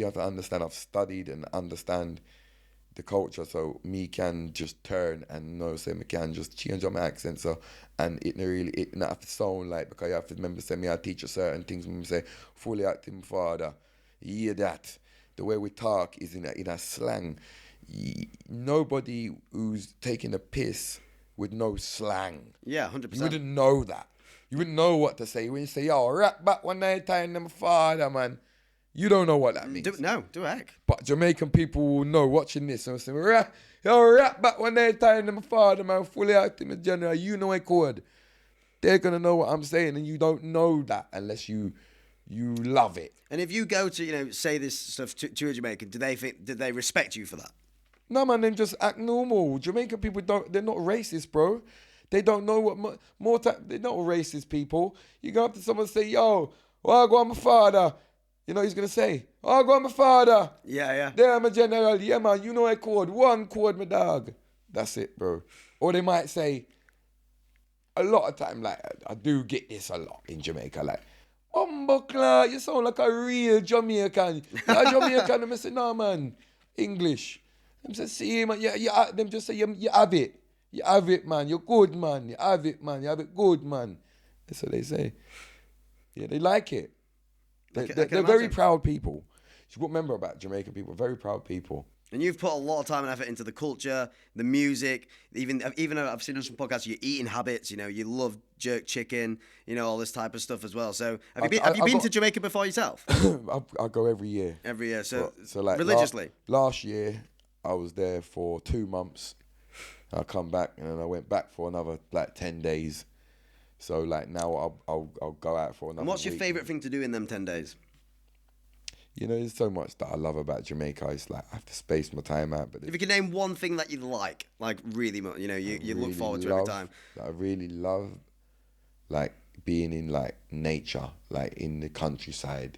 have to understand. I've studied and understand the culture, so me can just turn and say me can just change up my accent. So and it not have to sound like, because you have to remember say me I teach you certain things when we say fully acting father. You hear that? The way we talk is in a slang. Nobody who's taking a piss would know slang. Yeah, 100%. You wouldn't know that. You wouldn't know what to say. When you say, yo, rap back one night time, them father, man. You don't know what that means. Do heck. But Jamaican people will know watching this and say, rap back one night time, them father, man, fully active in general. You know I could. They're going to know what I'm saying, and you don't know that unless you love it. And if you go to, say this stuff to a Jamaican, did they respect you for that? No, man, then just act normal. Jamaican people they're not racist, bro. They don't know what more time. They're not racist people. You go up to someone and say, yo, I go on my father. You know what he's going to say? I go on my father. Yeah. There, my general. Yeah, man, you know I code. One code, my dog. That's it, bro. Or they might say, a lot of time, like, I do get this a lot in Jamaica, like, Bumbleclaw, you sound like a real Jamaican. You're a Jamaican. And I say, no, man, English. Them say, see, man, them just say, you have it. You have it, man. You're good, man. You have it, man. You have it good, man. That's what they say. Yeah, they like it. They're very proud people. You got to remember about Jamaican people, very proud people. And you've put a lot of time and effort into the culture, the music, even I've seen on some podcasts, your eating habits, you love jerk chicken, all this type of stuff as well. So have you been to Jamaica before yourself? I go every year. Every year, so like religiously? Last year, I was there for 2 months. I come back and then I went back for another like 10 days. So like now I'll go out for another. And what's your week. favourite thing to do in them 10 days? There's so much that I love about Jamaica. It's like I have to space my time out. But if you could name one thing that you like really much, you really look forward to every time. I really love, like being in like nature, like in the countryside,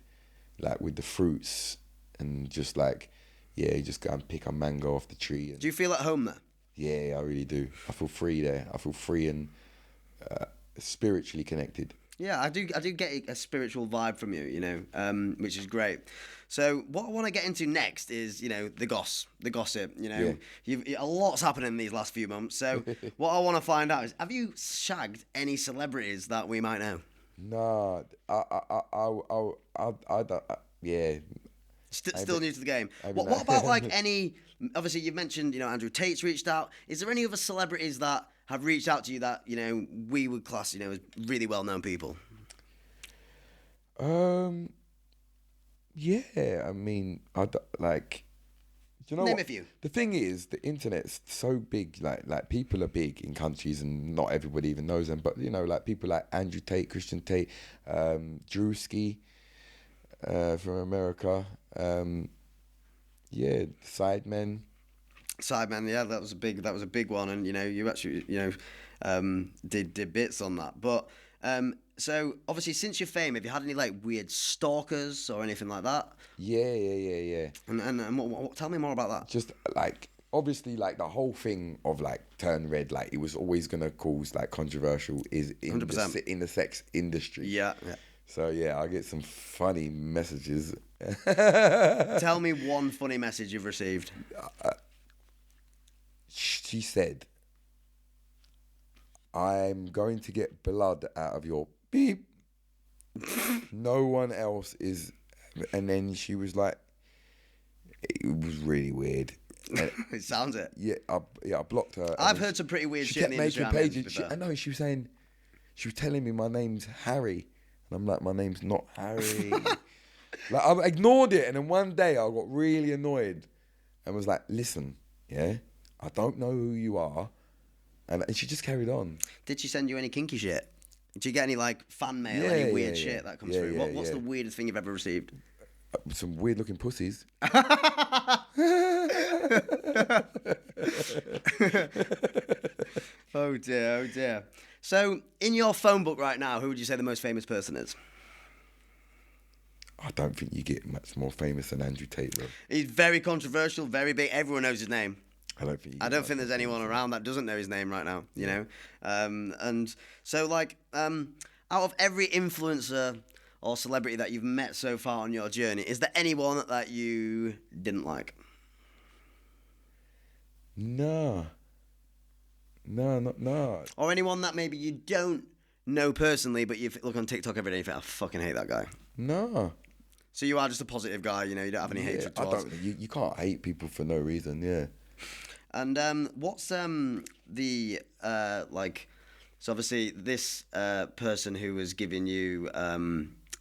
like with the fruits and just like, you just go and pick a mango off the tree. Do you feel at home there? Yeah, I really do. I feel free there. I feel free and spiritually connected. Yeah, I do get a spiritual vibe from you, which is great. So what I want to get into next is, the gossip. Yeah. A lot's happened in these last few months. So what I want to find out is, have you shagged any celebrities that we might know? Nah, I don't. Yeah. Still new to the game. What about like any? Obviously, you've mentioned Andrew Tate's reached out. Is there any other celebrities that have reached out to you that we would class as really well known people? Yeah. I mean, like. Do you know Name what? a few. The thing is, the internet's so big. Like people are big in countries, and not everybody even knows them. But like people like Andrew Tate, Christian Tate, Drewski, from America. Sidemen. Sidemen, yeah, that was a big one, and you actually did bits on that. But so obviously since your fame, have you had any like weird stalkers or anything like that? Yeah. And what, tell me more about that. Just like obviously like the whole thing of like Turn Red, like it was always gonna cause like controversial is in 100%. In the sex industry. Yeah. So I get some funny messages. Tell me one funny message you've received. she said, I'm going to get blood out of your beep. No one else is. And then she was like, it was really weird. It sounds it. Yeah, I blocked her. I've heard some pretty weird shit in the industry. I know, she was saying, she was telling me my name's Harry. And I'm like, my name's not Harry. Like, I ignored it. And then one day I got really annoyed and was like, listen, yeah, I don't know who you are. And she just carried on. Did she send you any kinky shit? Did you get any like fan mail, any weird shit that comes through? What's the weirdest thing you've ever received? Some weird looking pussies. Oh dear, oh dear. So, in your phone book right now, who would you say the most famous person is? I don't think you get much more famous than Andrew Tate, bro. He's very controversial, very big. Everyone knows his name. I don't think. I don't think there's anyone around that doesn't know his name right now. You know, and so like, out of every influencer or celebrity that you've met so far on your journey, is there anyone that you didn't like? No. Or anyone that maybe you don't know personally, but you look on TikTok every day and you think, I fucking hate that guy. No. So you are just a positive guy, you know, you don't have any hatred towards. You can't hate people for no reason, yeah. And what's the like? So obviously this person who was giving you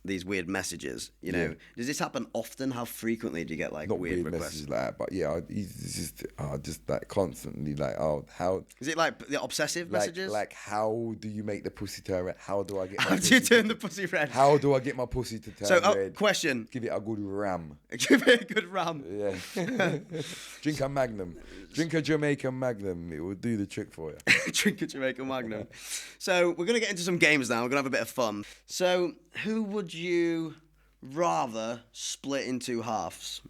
these weird messages, you know, does this happen often? How frequently do you get like Not weird requests? messages like that, but yeah, he's just like constantly like, oh, how is it like the obsessive messages? Like how do you make the pussy turn red? How do I get? How do you turn the pussy red? How do I get my pussy to turn red? Question. Give it a good ram. Give it a good ram. Yeah. Drink a Magnum. Drink a Jamaican Magnum. It will do the trick for you. Drink a Jamaican Magnum. So we're going to get into some games now. We're going to have a bit of fun. So who would you rather split into halves?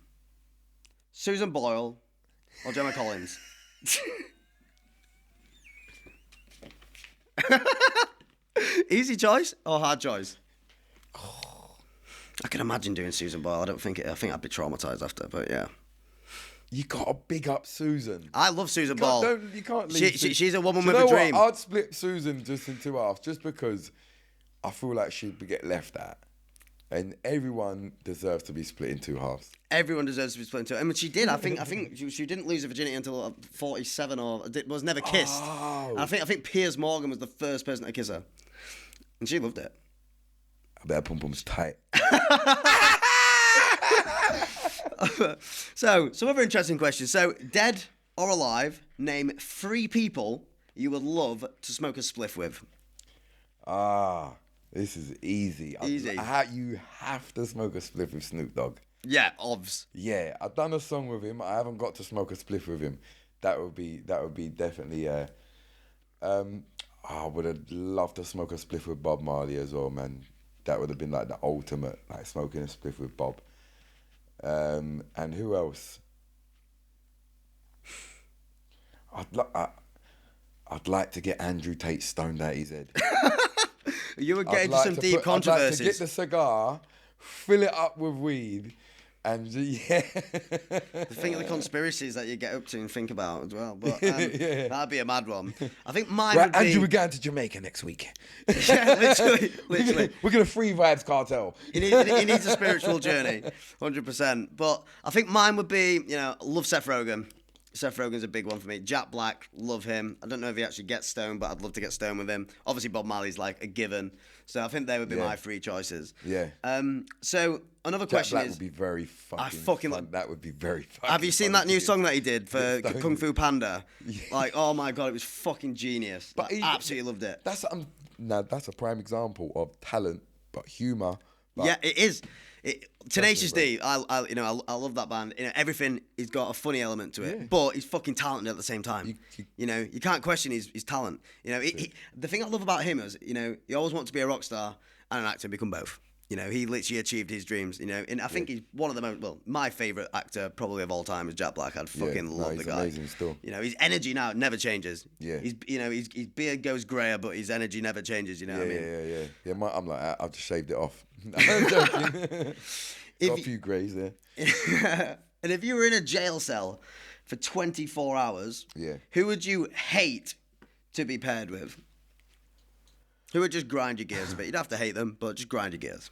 Susan Boyle or Gemma Collins? Easy choice or hard choice? I can imagine doing Susan Boyle. I think I'd be traumatized after, but yeah. You gotta big up Susan. I love Susan Boyle. You can't leave. She's a woman Do with you know a dream. What? I'd split Susan just in two halves, just because I feel like she'd get left out, and everyone deserves to be split in two halves. Everyone deserves to be split into. I mean, she did. I think she didn't lose her virginity until 47, or was never kissed. Oh. And I think Piers Morgan was the first person to kiss her, and she loved it. I bet her pum pum's tight. So, some other interesting questions. So, dead or alive, name 3 people you would love to smoke a spliff with. This is easy. Easy. You have to smoke a spliff with Snoop Dogg. Yeah, obvs. Yeah, I've done a song with him. I haven't got to smoke a spliff with him. That would be definitely. I would have loved to smoke a spliff with Bob Marley as well, man. That would have been like the ultimate, like smoking a spliff with Bob. And who else? I'd like to get Andrew Tate stoned out his head. You would get into some deep controversies. I'd like to get the cigar, fill it up with weed, and yeah. Think of the conspiracies that you get up to and think about as well. But that'd be a mad one. I think mine would be... Andrew, we're going to Jamaica next week. Yeah, literally. We're going to free Vibes Cartel. He needs a spiritual journey, 100%. But I think mine would be, love Seth Rogen. Seth Rogen's a big one for me. Jack Black, love him. I don't know if he actually gets stoned, but I'd love to get stoned with him. Obviously, Bob Marley's like a given. So I think they would be my 3 choices. Yeah. So another question Jack Black is... would be very fucking fun. That would be very fucking Have you seen that new song that he did for Yes, Kung Fu Panda? Yeah. Like, oh my God, it was fucking genius. But I absolutely loved it. That's a prime example of talent, but humour. Yeah, it is. Tenacious D, I love that band. Everything, he's got a funny element to it, but he's fucking talented at the same time. You can't question his talent. The thing I love about him is, he always wants to be a rock star and an actor and become both. He literally achieved his dreams. And I think he's one of the most, my favourite actor probably of all time is Jack Black. I'd fucking love the guy. Amazing still. His energy now never changes. Yeah. His beard goes greyer, but his energy never changes. You know what I mean? Yeah. I'm like, I've just shaved it off. I'm joking. Got a few greys there. And if you were in a jail cell for 24 hours, who would you hate to be paired with? Who would just grind your gears a bit? You'd have to hate them, but just grind your gears.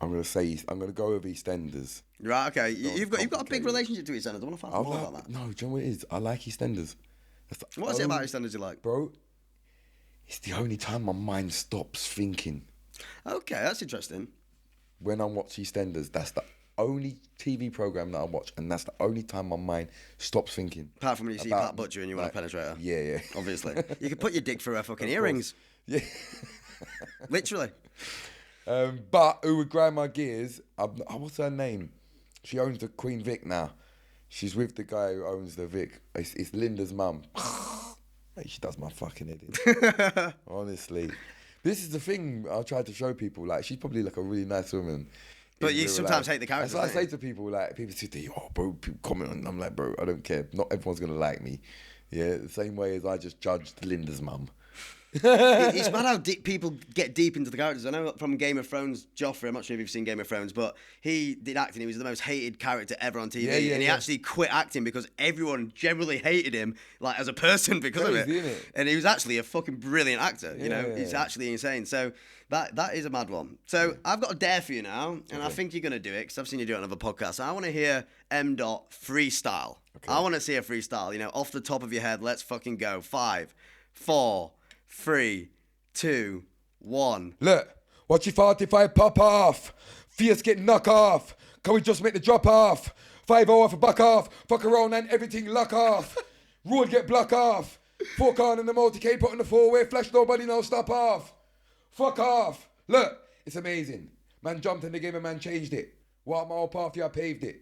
I'm gonna go with EastEnders. Right, okay. You've got a big relationship to EastEnders. I want to find out more about that. No, do you know what it is? I like EastEnders. What is it about EastEnders you like? Bro, it's the only time my mind stops thinking. Okay, that's interesting. When I watch EastEnders, that's the only TV program that I watch, and that's the only time my mind stops thinking. Apart from when you see Pat Butcher and you want to penetrate her. Yeah. Obviously. You could put your dick through her fucking earrings. Yeah. Literally. But who would grind my gears? What's her name? She owns the Queen Vic now. She's with the guy who owns the Vic. It's Linda's mum. Hey, she does my fucking head in. Honestly. This is the thing I try to show people. Like, she's probably like a really nice woman. But you sometimes hate the characters. That's what I say to people. Like, people say, "Oh, bro," people comment on. I'm like, bro, I don't care. Not everyone's gonna like me. Yeah, the same way as I just judged Linda's mum. It's mad how people get deep into the characters. I know from Game of Thrones, Joffrey, I'm not sure if you've seen Game of Thrones, but he did acting. He was the most hated character ever on TV. And he actually quit acting because everyone generally hated him, like, as a person because of it. Isn't it? And he was actually a fucking brilliant actor. You know, he's actually insane. So that is a mad one. So I've got a dare for you now, and I think you're going to do it because I've seen you do it on other podcasts. So I want to hear MDot freestyle. Okay. I want to see a freestyle, you know, off the top of your head. Let's fucking go. 5, 4, 3, 2, 1. Look, watch your 45 pop off. Fierce get knock off. Can we just make the drop off? 5-0 off a buck off. Fuck around and everything lock off. Road get block off. Fork on in the multi-K, put on the 4-way. Flash nobody, no stop off. Fuck off. Look, it's amazing. Man jumped in the game and man changed it. Walk my whole path, I paved it.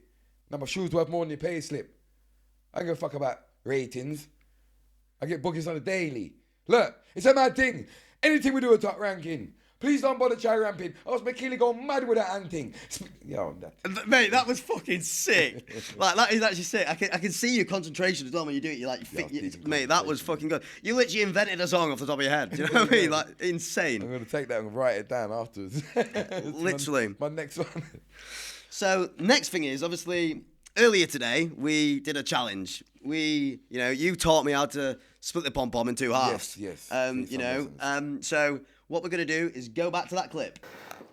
Now my shoes worth more than your pay slip. I don't give a fuck about ratings. I get bookings on a daily. Look, it's a mad thing. Anything we do a top ranking. Please don't bother try ramping. I was McKinley go mad with that anting. Mate, that was fucking sick. Like, that is actually sick. I can see your concentration as well when you do it. You're like, mate, that was fucking good. You literally invented a song off the top of your head. Do you know what I mean? Like, insane. I'm going to take that and write it down afterwards. Literally. My next one. So, next thing is, obviously, earlier today, we did a challenge. You taught me how to split the pom-pom in 2 halves. Yes. So what we're going to do is go back to that clip.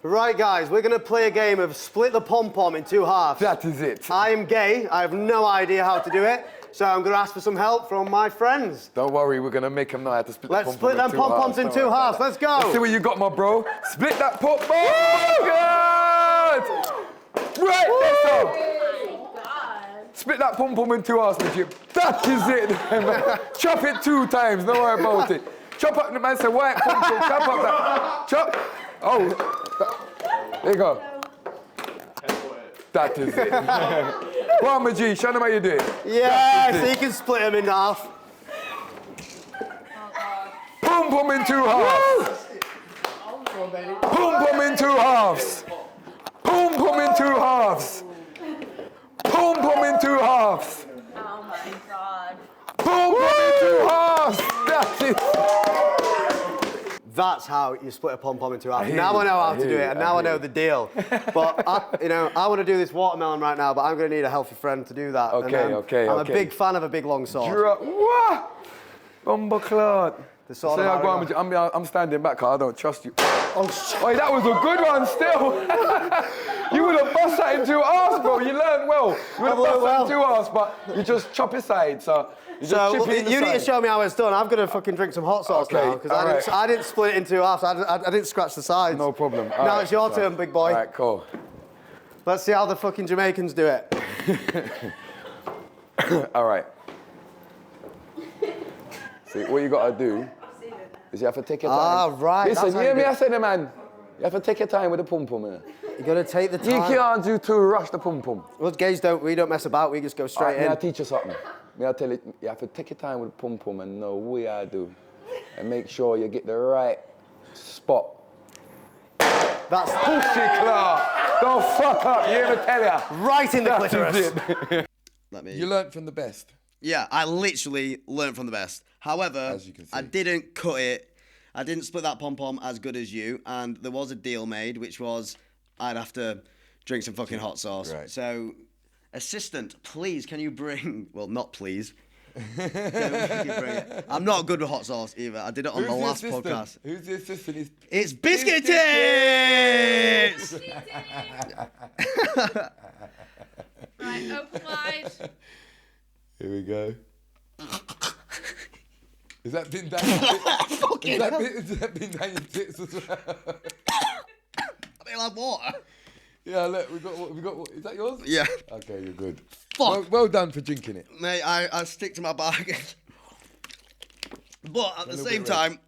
Right, guys, we're going to play a game of split the pom-pom in 2 halves. That is it. I am gay. I have no idea how to do it. So I'm going to ask for some help from my friends. Don't worry, we're going to make them know how to split the pom-pom. Let's split them pom-poms in 2 halves. Let's go. Let's see what you got, my bro. Split that pom-pom. Good. Right, let's go. Split that pom-pom in 2 halves, Jim. That is it. Chop it 2 times, don't worry about it. Chop up the man say white pom-pom, chop up that. Chop. Oh, there you go. That is it. Go on, my G, show them how you do it. Yeah, so you can split them in half. Pom-pom in 2 halves. Pom-pom in 2 halves. Pom-pom in 2 halves. Pom-pom in 2 halves. Oh my god. Pom-pom in 2 halves. That's it. That's how you split a pom-pom in 2 halves. Now I know how to do it, and now I know the deal. But I want to do this watermelon right now, but I'm going to need a healthy friend to do that. Okay. I'm a big fan of a big long sword. What? Bumbleclad. The sword of I'm standing back, cause I don't trust you. Oh, that was a good one still. You would have bust that in 2 halves, bro. You learned well. You would have bust that in 2 halves, but you just chop it side, so you just chip it in the you side. need to show me how it's done. I'm going to fucking drink some hot sauce now, because I didn't split it in 2 halves. I didn't scratch the sides. No problem. Now it's your turn, big boy. All right, cool. Let's see how the fucking Jamaicans do it. All right. See, what you got to do is you have to take your time. Ah, right. Listen, you hear me? I said, man, you have to take your time with the pum-pum. You got to take the time. You can't do to rush the pum-pum. Well, gays we don't mess about. We just go straight in. May I teach you something? May I tell you, you have to take your time with the pum-pum and know what you gotta do. And make sure you get the right spot. That's pussy claw. Don't fuck up, you hear me tell ya? Right in the clitoris. You learnt from the best. Yeah, I literally learned from the best. However, as you can see, I didn't cut it. I didn't split that pom-pom as good as you, and there was a deal made, which was I'd have to drink some fucking hot sauce. Right. So, assistant, please, can you bring? Well, not please. Can you bring it? I'm not good with hot sauce either. I did it on the last podcast. Who's the assistant? It's biscuit tits. Right, open wide. Here we go. Has that been down your tits? Has that been down your tits as well? I mean, like water. Yeah, look, we got. Is that yours? Yeah. Okay, you're good. Fuck. Well done for drinking it. Mate, I stick to my bargain. But at the little same bit red. time,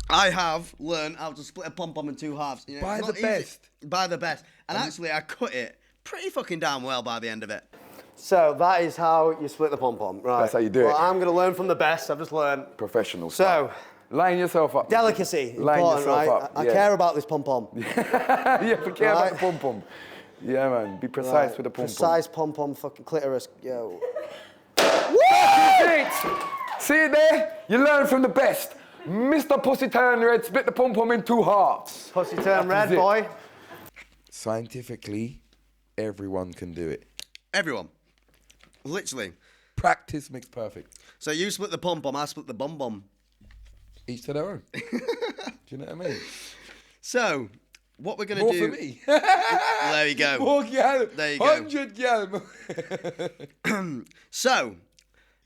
I have learned how to split a pom-pom in 2 halves. You know, By it's the not easy. best. By the best. And actually, I cut it pretty fucking damn well by the end of it. So that is how you split the pom-pom, right? That's how you do well, it. I'm going to learn from the best. I've just learned. Professional So, style. Line yourself up. delicacy, Line important, yourself right? up, I yeah. care about this pom-pom. Yeah, but care about Right. the pom pom. Yeah, man. Be precise Right, with the pom pom. Precise pom-pom, fucking clitoris, yo. See it there? You learn from the best. Mr. Pussy Turn Red split the pom pom in 2 halves. Pussy turn red, is it. boy. Scientifically, everyone can do it. Everyone. Literally. Practice makes perfect. So you split the pom-pom, I split the bom-bom. Each to their own. Do you know what I mean? So, what we're going to More do... for me. There you go. More gal. There you go. 100 gal. So,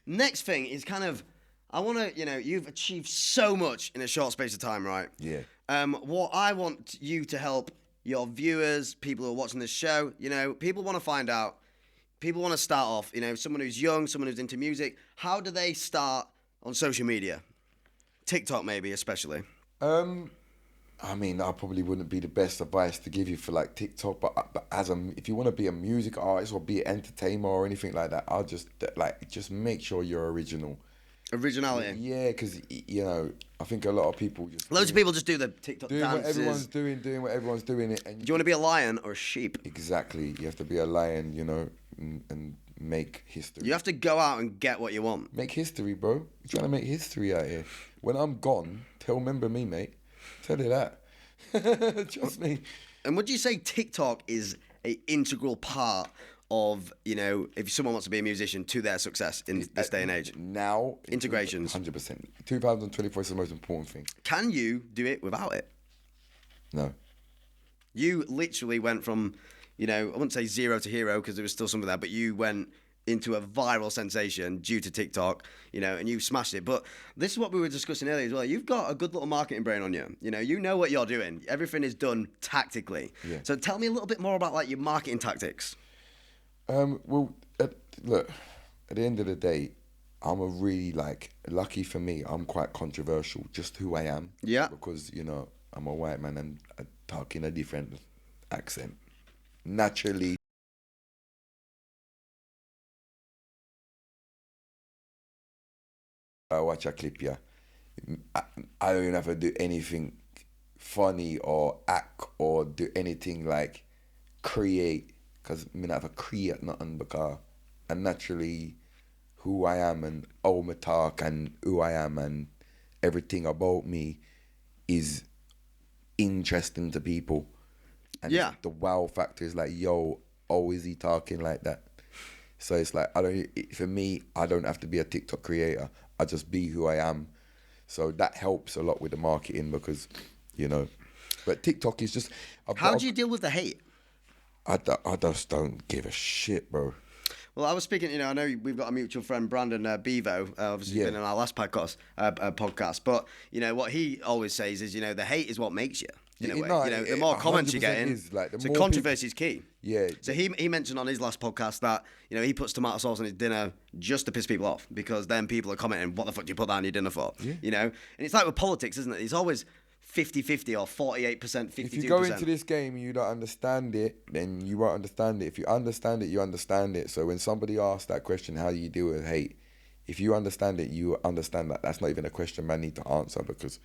next thing is kind of... I want to, you've achieved so much in a short space of time, right? Yeah. What I want you to help your viewers, people who are watching this show, people want to find out, people want to start off, someone who's young, someone who's into music, how do they start on social media? TikTok maybe, especially. I mean, I probably wouldn't be the best advice to give you for like TikTok, but if you want to be a music artist or be an entertainer or anything like that, I'll just make sure you're original. Originality. Yeah, because I think a lot of people just Loads of people just do the TikTok doing what dances. everyone's doing what everyone's doing it. And Do you want to be a lion or a sheep? Exactly, you have to be a lion, and make history. You have to go out and get what you want. Make history, bro. You're trying to make history out here. When I'm gone, remember me, mate. Tell you that. Trust me. And would you say TikTok is an integral part of, if someone wants to be a musician, to their success in this day and age? Now, Integrations. 100%. 2024 is the most important thing. Can you do it without it? No. You literally went from, I wouldn't say zero to hero because there was still some of that, but you went into a viral sensation due to TikTok, and you smashed it. But this is what we were discussing earlier as well. You've got a good little marketing brain on you. You know what you're doing. Everything is done tactically. Yeah. So tell me a little bit more about like your marketing tactics. Look, at the end of the day, I'm a really lucky for me, I'm quite controversial, just who I am. Yeah. Because, I'm a white man and I talk in a different accent. Naturally. I watch a clip, yeah. I don't even have to do anything funny or act or do anything like create, because I mean I have to create nothing because I'm naturally who I am and all my talk and who I am and everything about me is interesting to people. And Yeah. the wow factor is like, yo, oh, is he talking like that? So it's like, for me, I don't have to be a TikTok creator. I just be who I am. So that helps a lot with the marketing because, but TikTok is just... How do you deal with the hate? I just don't give a shit, bro. Well, I was speaking, I know we've got a mutual friend, Brandon Bevo, obviously Yeah. been on our last podcast, but, what he always says is, the hate is what makes you. In a way. The more comments you get 100% in, is, like, the so more controversy is key. Yeah. So he mentioned on his last podcast that, he puts tomato sauce on his dinner just to piss people off because then people are commenting, what the fuck do you put that on your dinner for? Yeah. And it's like with politics, isn't it? It's always 50-50 or 48%, 52%. If you go into this game and you don't understand it, then you won't understand it. If you understand it, you understand it. So when somebody asks that question, how do you deal with hate? If you understand it, you understand that. That's not even a question man need to answer because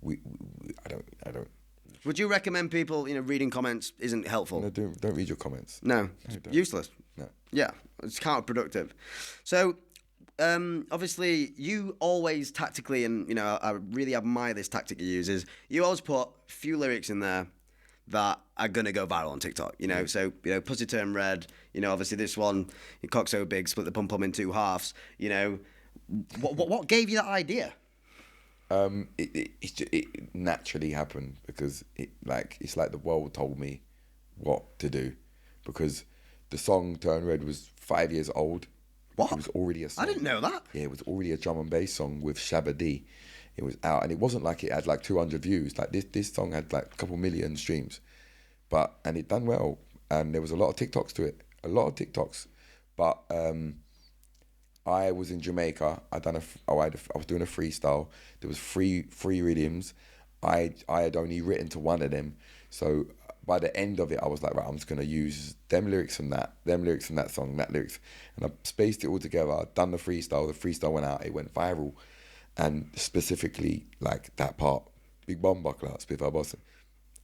I don't. Would you recommend people, reading comments isn't helpful? No, don't read your comments. No, it's don't. useless. No. Yeah, it's counterproductive. So, obviously, you always tactically, and I really admire this tactic you use, is you always put few lyrics in there that are gonna go viral on TikTok. You know, so Pussy Turn Red. You know, obviously this one, your cock so big, split the pom pom in two halves. You know, what gave you that idea? It naturally happened because it's like the world told me what to do, because the song Turn Red was 5 years old. What? It was already a song. I didn't know that. Yeah, it was already a drum and bass song with Shabba D. It was out, and it wasn't like it had like 200 views. Like this song had like a couple million streams, and it done well, and there was a lot of TikToks to it, but I was in Jamaica. I was doing a freestyle. There was three rhythms. I had only written to one of them, so by the end of it, I was like, right, I'm just gonna use them lyrics from that song, that lyrics, and I spaced it all together. I'd done the freestyle. The freestyle went out. It went viral, and specifically like that part, Big Bomb Buckler, Spitfire Boston,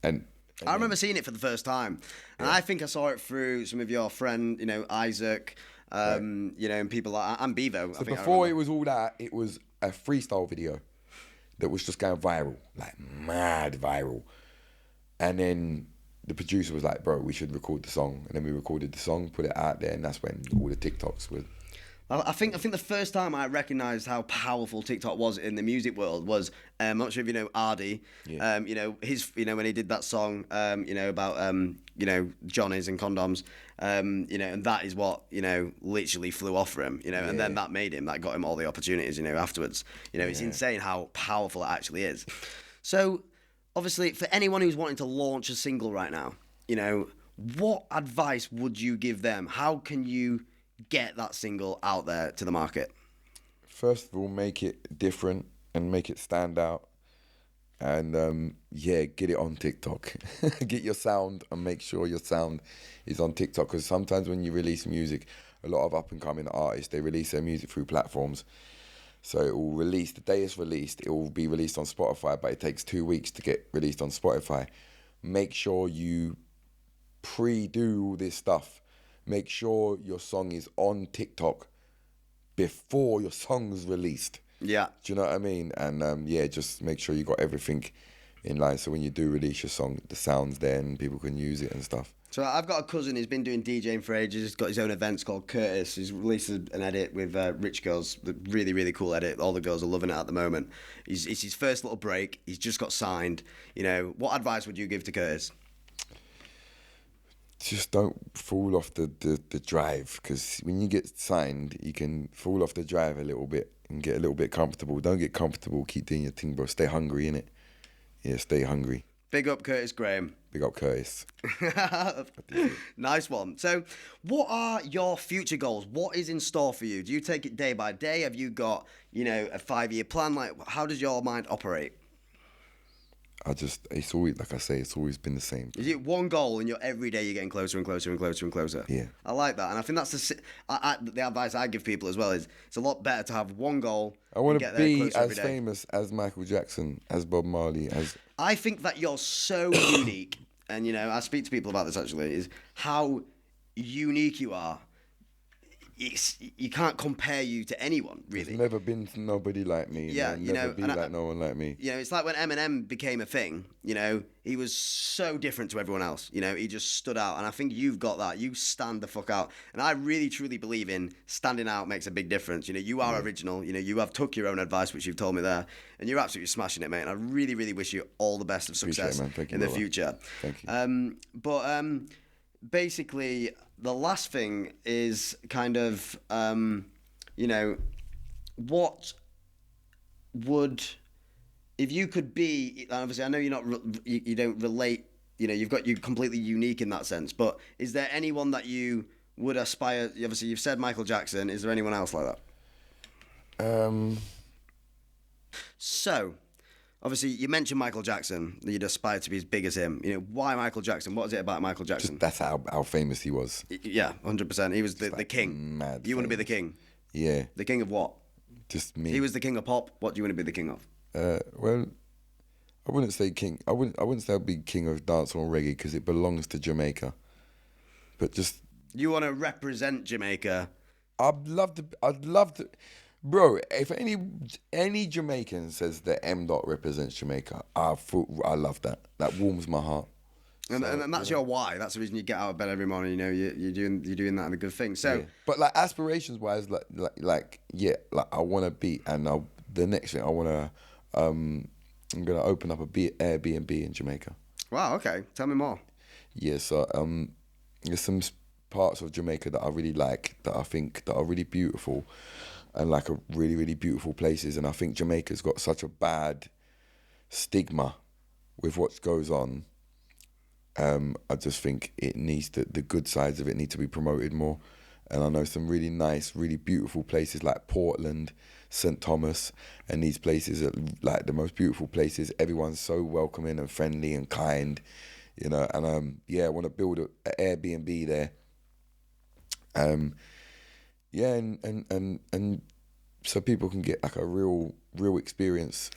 and I remember seeing it for the first time, and I think I saw it through some of your friend, Isaac, and people like and Bevo. So before it was all that, it was a freestyle video that was just going viral, like mad viral, and then the producer was like, bro, we should record the song. And then we recorded the song, put it out there, and that's when all the TikToks were. I think the first time I recognised how powerful TikTok was in the music world was, I'm not sure if you know Ardy, his when he did that song, about Johnnies and condoms, and that is what literally flew off for him, and then that got him all the opportunities, afterwards. It's insane how powerful it actually is. So, obviously, for anyone who's wanting to launch a single right now, what advice would you give them? How can you get that single out there to the market? First of all, make it different and make it stand out, and get it on TikTok. Get your sound and make sure your sound is on TikTok, because sometimes when you release music, a lot of up and coming artists, they release their music through platforms. So it will release, the day it's released, it will be released on Spotify, but it takes 2 weeks to get released on Spotify. Make sure you pre-do all this stuff. Make sure your song is on TikTok before your song's released. Yeah. Do you know what I mean? And just make sure you got everything in line, so when you do release your song, the sound's there and people can use it and stuff. So I've got a cousin who's been doing DJing for ages. He's got his own events called Curtis. He's released an edit with Rich Girls, the really, really cool edit. All the girls are loving it at the moment. It's his first little break. He's just got signed. What advice would you give to Curtis? Just don't fall off the drive, because when you get signed, you can fall off the drive a little bit and get a little bit comfortable. Don't get comfortable. Keep doing your thing, bro. Stay hungry, innit? Yeah, stay hungry. Big up Curtis Graham. Big up Curtis. Nice one. So, what are your future goals? What is in store for you? Do you take it day by day? Have you got, a 5-year plan? Like, how does your mind operate? It's always, like I say, it's always been the same. Is it one goal and every day you're getting closer and closer and closer and closer? Yeah. I like that. And I think that's the advice I give people as well, is it's a lot better to have one goal. I want to be as famous as Michael Jackson, as Bob Marley, as... I think that you're so unique, and, I speak to people about this actually, is how unique you are. You can't compare you to anyone, really. There's never been nobody like me. Yeah, never be like no one like me. It's like when Eminem became a thing, he was so different to everyone else. He just stood out. And I think you've got that. You stand the fuck out. And I really, truly believe in standing out makes a big difference. You are original. You have took your own advice, which you've told me there. And you're absolutely smashing it, mate. And I really, really wish you all the best of success in the future. Thank you. Basically, the last thing is kind of, what would, if you could be, obviously I know you don't relate, you're completely unique in that sense, but is there anyone that you would aspire, obviously you've said Michael Jackson, is there anyone else like that? So, obviously, you mentioned Michael Jackson, that you'd aspire to be as big as him. Why Michael Jackson? What is it about Michael Jackson? That's how famous he was. Yeah, 100%. He was the king. Mad you want to be the king? Yeah. The king of what? Just me. He was the king of pop. What do you want to be the king of? Well, I wouldn't say king. I wouldn't say I'd be king of dancehall and reggae, because it belongs to Jamaica. But just... You want to represent Jamaica? I'd love to... Bro, if any Jamaican says that MDotR represents Jamaica, I love that. That warms my heart. And that's your why. That's the reason you get out of bed every morning. You know, you're doing that and a good thing. So, but like aspirations wise, like I want to be, and the next thing I want to, I'm gonna open up a Airbnb in Jamaica. Wow. Okay. Tell me more. Yeah. So there's some parts of Jamaica that I really like, that I think that are really beautiful, and like a really, really beautiful places. And I think Jamaica's got such a bad stigma with what goes on. I just think it needs the good sides of it need to be promoted more. And I know some really nice, really beautiful places like Portland, St. Thomas, and these places are like the most beautiful places. Everyone's so welcoming and friendly and kind, you know. And I want to build an Airbnb there. And so people can get like a real experience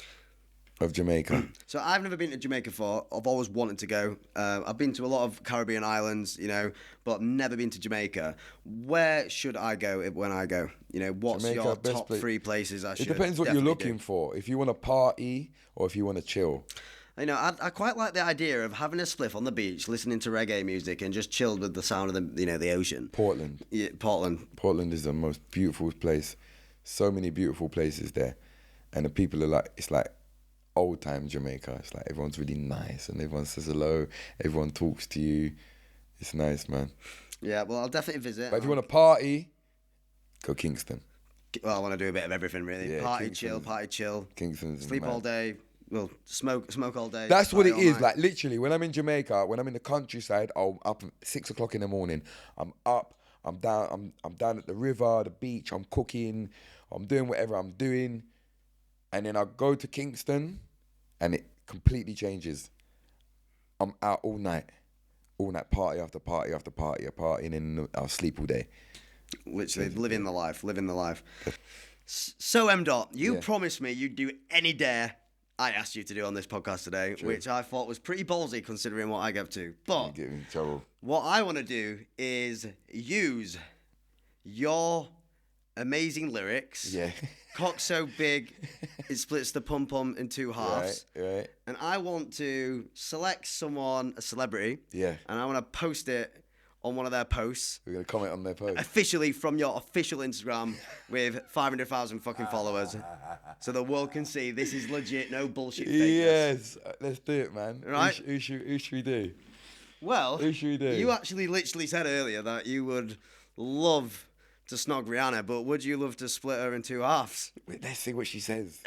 of Jamaica. So I've never been to Jamaica before. I've always wanted to go. I've been to a lot of Caribbean islands, you know, but I've never been to Jamaica. Where should I go when I go? You know, what's Jamaica, your top 3 places I should? It depends what you're looking do? for. If you want to party or if you want to chill. You know, I quite like the idea of having a spliff on the beach, listening to reggae music, and just chilled with the sound of the ocean. Portland. Yeah, Portland. Portland is the most beautiful place. So many beautiful places there, and the people are like, it's like old time Jamaica. It's like everyone's really nice and everyone says hello, everyone talks to you. It's nice, man. Yeah, well, I'll definitely visit. But if you want to party, go Kingston. Well, I want to do a bit of everything, really. Yeah, party chill. Kingston's Sleep mad. all day. Well, smoke all day. That's what it party all is. night. Like literally, when I'm in Jamaica, when I'm in the countryside, I'm up at 6 o'clock in the morning. I'm up. I'm down. I'm down at the river, the beach. I'm cooking. I'm doing whatever I'm doing, and then I go to Kingston, and it completely changes. I'm out all night, party after party after party, and then I'll sleep all day. Literally living the life. So MDot, you promised me you'd do any dare I asked you to do on this podcast today, which I thought was pretty ballsy considering what I get up to. But Get me in trouble. what I want to do is use your amazing lyrics. Yeah. Cock so big, it splits the pum-pum in 2 halves. Right. And I want to select someone, a celebrity. Yeah. And I want to post it on one of their posts. We're gonna comment on their post. Officially from your official Instagram with 500,000 fucking followers. So the world can see this is legit, no bullshit fakeness. Yes. Let's do it, man. Right? Who should we do? Well, Who should we do? you actually literally said earlier that you would love to snog Rihanna, but would you love to split her in 2 halves? Wait, let's see what she says.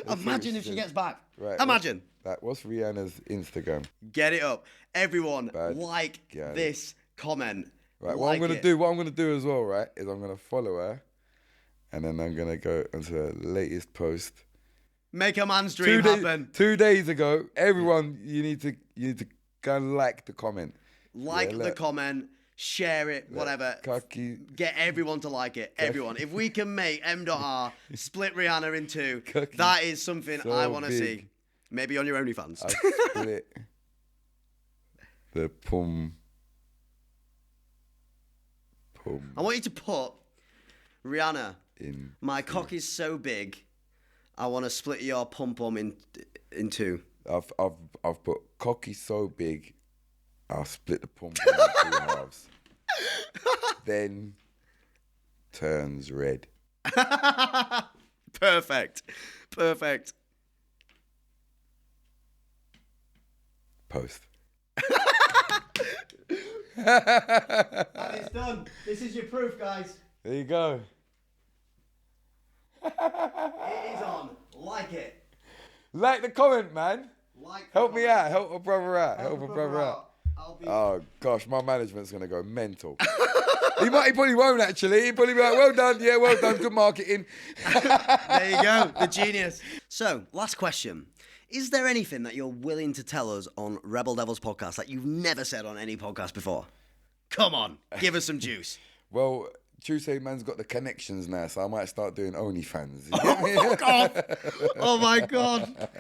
Imagine if she gets back. Right. Imagine. What's Rihanna's Instagram? Get it up. Everyone, Bad like guy. this comment. Right. Like What I'm it. gonna do as well, right, is I'm gonna follow her, and then I'm gonna go onto her latest post. Make a man's dream happen. 2 days ago, everyone, you need to go and like the comment. Like the comment, share it, whatever. Cocky. Get everyone to like it. Everyone. If we can make MDotR split Rihanna in 2, Cocky. that is something So I want to big. see. Maybe on your OnlyFans. I split the pum. I want you to put Rihanna. In My cock is so big, I want to split your pum pum in 2. I've put cocky so big, I'll split the pum pum in 2 halves. Then turns red. Perfect. Post. And it's done. This is your proof, guys. There you go. It is on. Like it. Like the comment, man. Like Help me out. Help a brother out. Help a brother out. I'll be... Oh gosh, my management's gonna go mental. He probably won't actually. He'll probably be like, well done, good marketing. There you go, the genius. So, last question. Is there anything that you're willing to tell us on Rebel Devils podcast that you've never said on any podcast before? Come on, give us some juice. Well, Tuesday man's got the connections now, so I might start doing OnlyFans. Fuck off! Oh my god,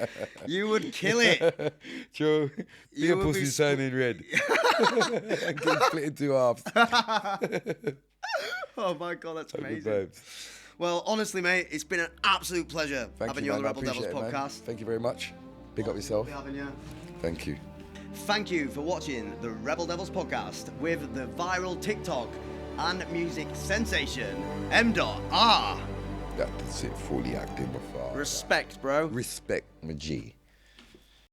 you would kill it. True. You Your would be pussy's turning red. And get split in 2 halves. Oh my god, that's Good amazing. vibes. Well, honestly, mate, it's been an absolute pleasure Thank having you, you on man. the I Rebel Devils appreciate it, man. podcast. Thank you very much. Big up yourself. Lovely having you. Thank you. Thank you for watching the Rebel Devils podcast with the viral TikTok and music sensation, MDotR. That's it, fully acting my father. Respect, bro. Respect, my G.